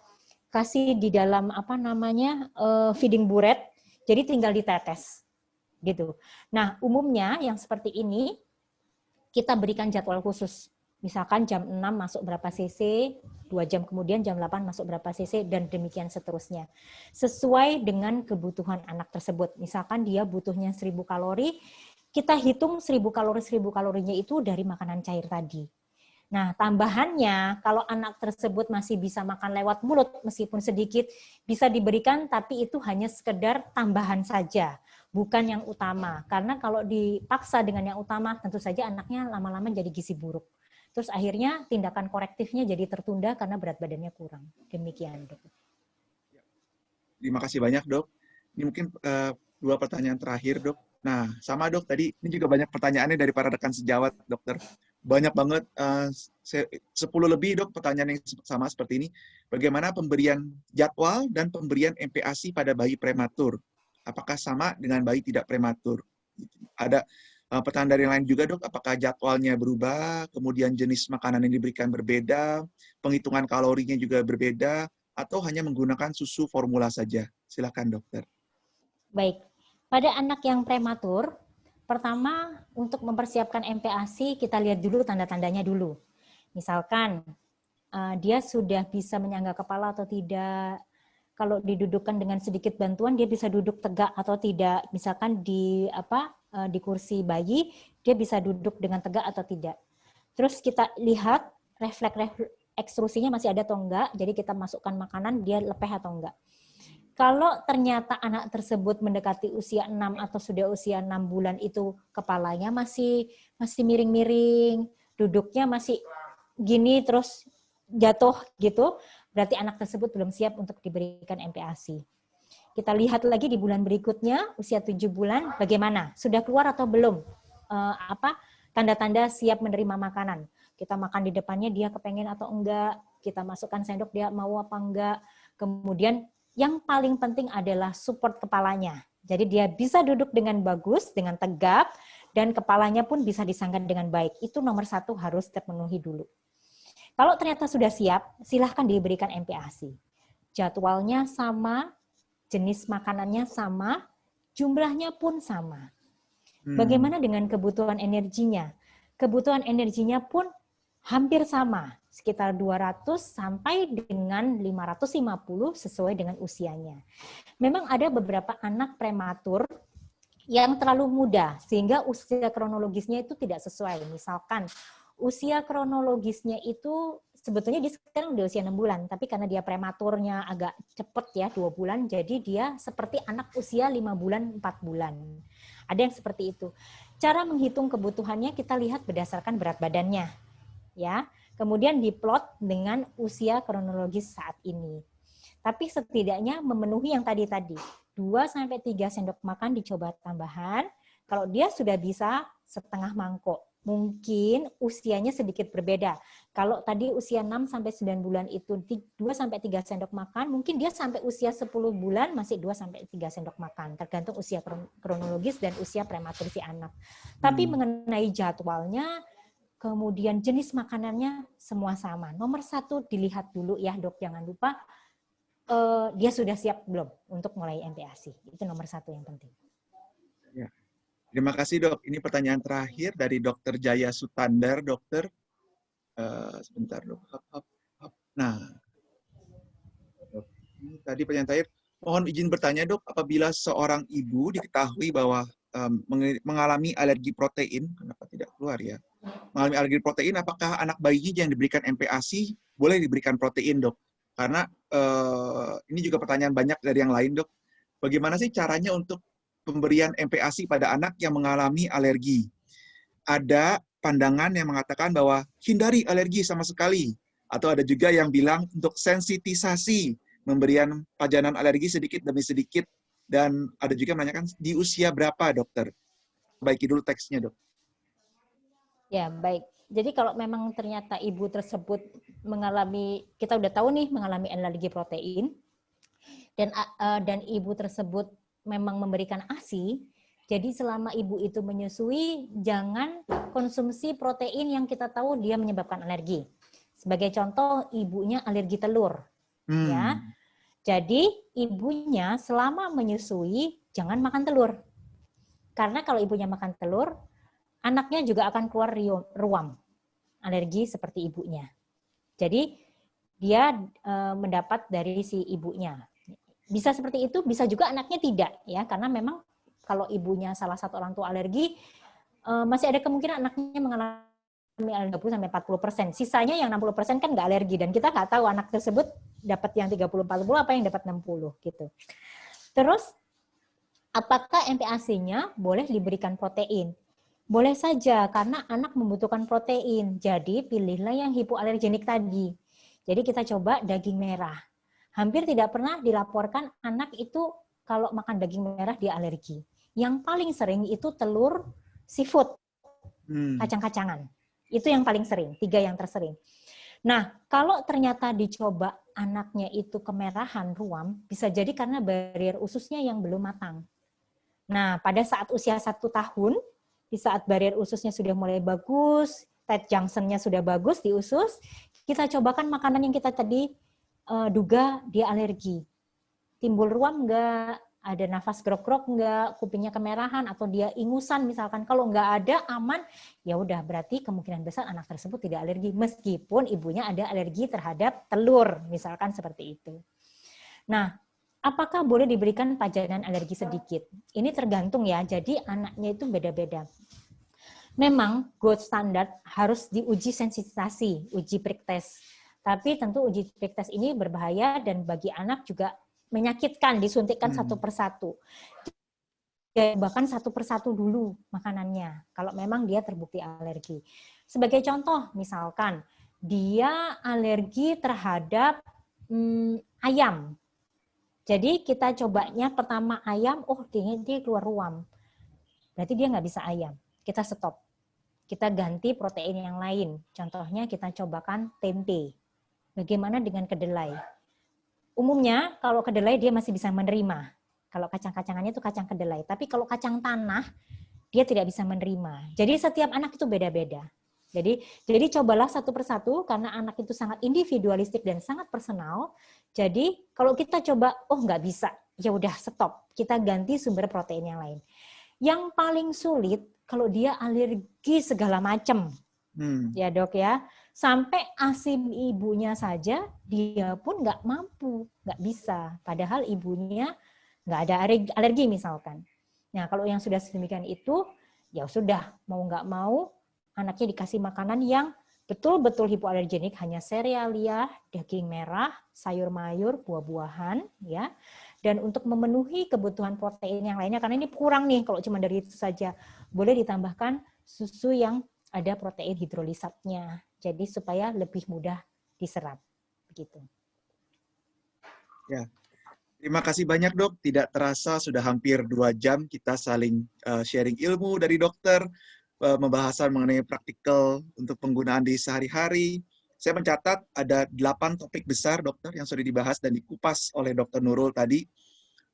kasih di dalam feeding buret, jadi tinggal ditetes. Gitu. Nah, umumnya yang seperti ini kita berikan jadwal khusus. Misalkan jam 6 masuk berapa cc, 2 jam kemudian jam 8 masuk berapa cc, dan demikian seterusnya. Sesuai dengan kebutuhan anak tersebut. Misalkan dia butuhnya 1000 kalori, kita hitung 1000 kalorinya itu dari makanan cair tadi. Nah, tambahannya kalau anak tersebut masih bisa makan lewat mulut meskipun sedikit, bisa diberikan, tapi itu hanya sekedar tambahan saja, bukan yang utama. Karena kalau dipaksa dengan yang utama, tentu saja anaknya lama-lama jadi gizi buruk. Terus akhirnya tindakan korektifnya jadi tertunda karena berat badannya kurang. Demikian, Dok. Terima kasih banyak, Dok. Ini mungkin 2 pertanyaan terakhir, Dok. Nah, sama Dok, tadi ini juga banyak pertanyaannya dari para rekan sejawat, Dokter. Banyak banget, 10 lebih, Dok, pertanyaan yang sama seperti ini. Bagaimana pemberian jadwal dan pemberian MPASI pada bayi prematur? Apakah sama dengan bayi tidak prematur? Ada pertanyaan dari yang lain juga, Dok, apakah jadwalnya berubah, kemudian jenis makanan yang diberikan berbeda, penghitungan kalorinya juga berbeda, atau hanya menggunakan susu formula saja? Silakan, Dokter. Baik, pada anak yang prematur, pertama untuk mempersiapkan MPASI kita lihat dulu tanda-tandanya dulu. Misalkan dia sudah bisa menyangga kepala atau tidak. Kalau didudukkan dengan sedikit bantuan dia bisa duduk tegak atau tidak. Misalkan di kursi bayi dia bisa duduk dengan tegak atau tidak. Terus kita lihat refleks ekstrusinya masih ada atau enggak. Jadi kita masukkan makanan dia lepeh atau enggak. Kalau ternyata anak tersebut mendekati usia 6 atau sudah usia 6 bulan itu kepalanya masih miring-miring, duduknya masih gini terus jatuh gitu, berarti anak tersebut belum siap untuk diberikan MPASI. Kita lihat lagi di bulan berikutnya, usia 7 bulan, bagaimana? Sudah keluar atau belum? Tanda-tanda siap menerima makanan. Kita makan di depannya, dia kepengen atau enggak, kita masukkan sendok, dia mau apa enggak. Kemudian yang paling penting adalah support kepalanya. Jadi dia bisa duduk dengan bagus, dengan tegap, dan kepalanya pun bisa disangga dengan baik. Itu nomor 1 harus terpenuhi dulu. Kalau ternyata sudah siap, silahkan diberikan MPASI. Jadwalnya sama, jenis makanannya sama, jumlahnya pun sama. Bagaimana dengan kebutuhan energinya? Kebutuhan energinya pun hampir sama, sekitar 200 sampai dengan 550 sesuai dengan usianya. Memang ada beberapa anak prematur yang terlalu muda, sehingga usia kronologisnya itu tidak sesuai. Misalkan usia kronologisnya itu sebetulnya dia sekarang udah usia 6 bulan, tapi karena dia prematurnya agak cepat ya, 2 bulan, jadi dia seperti anak usia 5 bulan, 4 bulan. Ada yang seperti itu. Cara menghitung kebutuhannya kita lihat berdasarkan berat badannya. Ya, kemudian diplot dengan usia kronologis saat ini. Tapi setidaknya memenuhi yang tadi 2-3 sendok makan dicoba tambahan. Kalau dia sudah bisa setengah mangkok, mungkin usianya sedikit berbeda. Kalau tadi usia 6-9 bulan itu 2-3 sendok makan, mungkin dia sampai usia 10 bulan masih 2-3 sendok makan, tergantung usia kronologis dan usia prematur si anak. Tapi mengenai jadwalnya, kemudian jenis makanannya semua sama. Nomor 1 dilihat dulu ya, Dok, jangan lupa dia sudah siap belum untuk mulai MPASI. Itu nomor 1 yang penting. Ya. Terima kasih, Dok. Ini pertanyaan terakhir dari Dr. Jaya Sutandar, Dokter. Sebentar, Dok. Nah, ini tadi pertanyaan terakhir. Mohon izin bertanya, Dok, apabila seorang ibu diketahui bahwa mengalami alergi protein, kenapa tidak keluar ya? Mengalami alergi protein, apakah anak bayinya yang diberikan MPASI boleh diberikan protein, Dok? Karena ini juga pertanyaan banyak dari yang lain, Dok. Bagaimana sih caranya untuk pemberian MPASI pada anak yang mengalami alergi? Ada pandangan yang mengatakan bahwa hindari alergi sama sekali. Atau ada juga yang bilang untuk sensitisasi, memberikan pajanan alergi sedikit demi sedikit. Dan ada juga yang menanyakan di usia berapa, Dokter? Baiki dulu teksnya, Dok. Ya, baik. Jadi kalau memang ternyata ibu tersebut mengalami, kita udah tahu nih mengalami alergi protein, dan ibu tersebut memang memberikan ASI, jadi selama ibu itu menyusui, jangan konsumsi protein yang kita tahu dia menyebabkan alergi. Sebagai contoh, ibunya alergi telur. Ya. Jadi ibunya selama menyusui, jangan makan telur. Karena kalau ibunya makan telur, anaknya juga akan keluar ruam alergi seperti ibunya. Jadi dia mendapat dari si ibunya. Bisa seperti itu, bisa juga anaknya tidak, ya, karena memang kalau ibunya salah satu orang tua alergi, masih ada kemungkinan anaknya mengalami alergi 30-40%. Sisanya yang 60% kan nggak alergi, dan kita nggak tahu anak tersebut dapat yang 30-40 apa yang dapat 60 gitu. Terus apakah MPASI-nya boleh diberikan protein? Boleh saja, karena anak membutuhkan protein. Jadi, pilihlah yang hipoalergenik tadi. Jadi, kita coba daging merah. Hampir tidak pernah dilaporkan anak itu kalau makan daging merah dia alergi. Yang paling sering itu telur, seafood, kacang-kacangan. Itu yang paling sering, 3 yang tersering. Nah, kalau ternyata dicoba anaknya itu kemerahan, ruam, bisa jadi karena barrier ususnya yang belum matang. Nah, pada saat usia 1 tahun, di saat barrier ususnya sudah mulai bagus, tight junction-nya sudah bagus di usus, kita cobakan makanan yang kita tadi duga dia alergi. Timbul ruam enggak, ada nafas grok-grok enggak, kupingnya kemerahan atau dia ingusan misalkan. Kalau enggak ada, aman, ya udah berarti kemungkinan besar anak tersebut tidak alergi meskipun ibunya ada alergi terhadap telur, misalkan seperti itu. Nah, apakah boleh diberikan pajanan alergi sedikit? Ini tergantung ya, jadi anaknya itu beda-beda. Memang gold standard harus diuji sensitasi, uji prick test. Tapi tentu uji prick test ini berbahaya dan bagi anak juga menyakitkan, disuntikkan satu persatu. Bahkan satu persatu dulu makanannya, kalau memang dia terbukti alergi. Sebagai contoh, misalkan dia alergi terhadap ayam. Jadi kita cobanya pertama ayam, oh dia keluar ruam. Berarti dia nggak bisa ayam. Kita stop. Kita ganti protein yang lain. Contohnya kita cobakan tempe. Bagaimana dengan kedelai? Umumnya kalau kedelai dia masih bisa menerima. Kalau kacang-kacangannya itu kacang kedelai. Tapi kalau kacang tanah, dia tidak bisa menerima. Jadi setiap anak itu beda-beda. Jadi cobalah satu persatu karena anak itu sangat individualistik dan sangat personal. Jadi kalau kita coba, oh nggak bisa, ya udah stop. Kita ganti sumber protein yang lain. Yang paling sulit kalau dia alergi segala macam, ya dok ya. Sampai asim ibunya saja dia pun nggak mampu, nggak bisa. Padahal ibunya nggak ada alergi misalkan. Nah kalau yang sudah sedemikian itu, ya sudah mau nggak mau anaknya dikasih makanan yang betul-betul hipoalergenik, hanya serealia, daging merah, sayur mayur, buah-buahan, ya. Dan untuk memenuhi kebutuhan protein yang lainnya, karena ini kurang nih kalau cuma dari itu saja, boleh ditambahkan susu yang ada protein hidrolisatnya, jadi supaya lebih mudah diserap, begitu. Ya, terima kasih banyak dok. Tidak terasa sudah hampir 2 jam kita saling sharing ilmu dari dokter, pembahasan mengenai praktikal untuk penggunaan di sehari-hari. Saya mencatat ada 8 topik besar dokter yang sudah dibahas dan dikupas oleh Dr. Nurul tadi.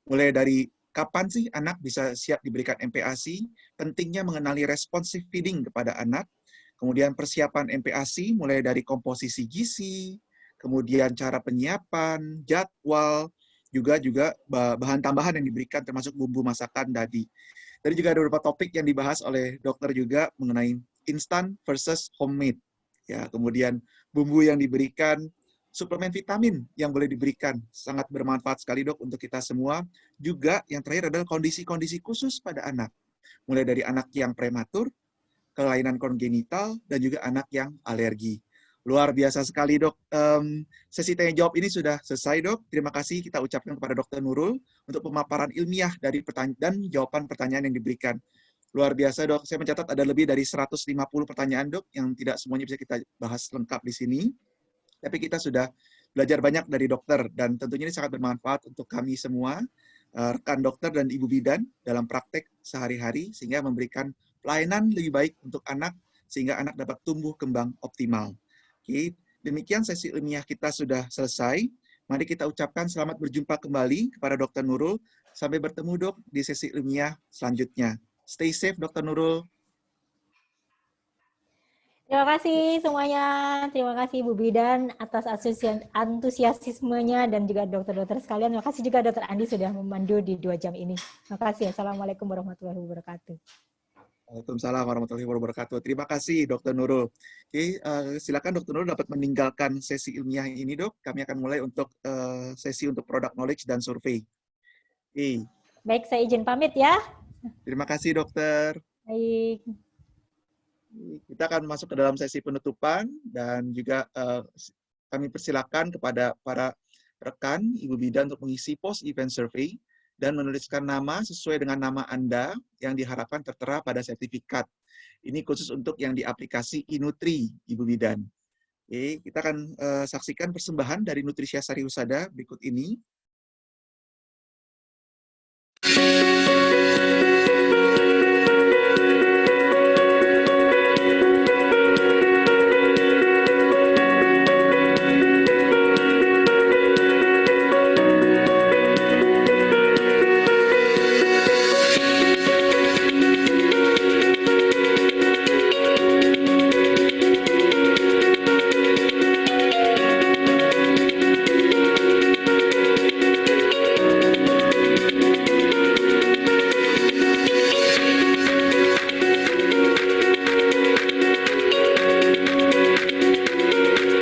Mulai dari kapan sih anak bisa siap diberikan MPASI, pentingnya mengenali responsive feeding kepada anak, kemudian persiapan MPASI mulai dari komposisi gizi, kemudian cara penyiapan, jadwal, juga bahan tambahan yang diberikan termasuk bumbu masakan tadi. Tadi juga ada beberapa topik yang dibahas oleh dokter juga mengenai instan versus homemade. Ya, kemudian bumbu yang diberikan, suplemen vitamin yang boleh diberikan, sangat bermanfaat sekali dok untuk kita semua. Juga yang terakhir adalah kondisi-kondisi khusus pada anak. Mulai dari anak yang prematur, kelainan kongenital, dan juga anak yang alergi. Luar biasa sekali dok. Sesi tanya jawab ini sudah selesai dok. Terima kasih kita ucapkan kepada Dr. Nurul untuk pemaparan ilmiah dari dan jawaban pertanyaan yang diberikan. Luar biasa dok. Saya mencatat ada lebih dari 150 pertanyaan dok yang tidak semuanya bisa kita bahas lengkap di sini. Tapi kita sudah belajar banyak dari dokter dan tentunya ini sangat bermanfaat untuk kami semua, rekan dokter dan ibu bidan dalam praktek sehari-hari sehingga memberikan pelayanan lebih baik untuk anak sehingga anak dapat tumbuh kembang optimal. Oke, demikian sesi ilmiah kita sudah selesai. Mari kita ucapkan selamat berjumpa kembali kepada Dr. Nurul. Sampai bertemu dok di sesi ilmiah selanjutnya. Stay safe Dr. Nurul. Terima kasih semuanya. Terima kasih Bu Bidan atas antusiasismenya dan juga dokter-dokter sekalian. Terima kasih juga Dr. Andi sudah memandu di 2 jam ini. Terima kasih. Assalamualaikum warahmatullahi wabarakatuh. Waalaikumsalam warahmatullahi wabarakatuh. Terima kasih Dr. Nurul. Oke, silakan Dr. Nurul dapat meninggalkan sesi ilmiah ini dok. Kami akan mulai untuk sesi untuk product knowledge dan survei. Oke. Baik, saya izin pamit ya. Terima kasih dokter. Baik. Kita akan masuk ke dalam sesi penutupan dan juga kami persilakan kepada para rekan Ibu Bidan untuk mengisi post-event survey dan menuliskan nama sesuai dengan nama Anda yang diharapkan tertera pada sertifikat. Ini khusus untuk yang di aplikasi iNutri, Ibu Bidan. Oke, kita akan saksikan persembahan dari Nutrisia Sari Husada berikut ini.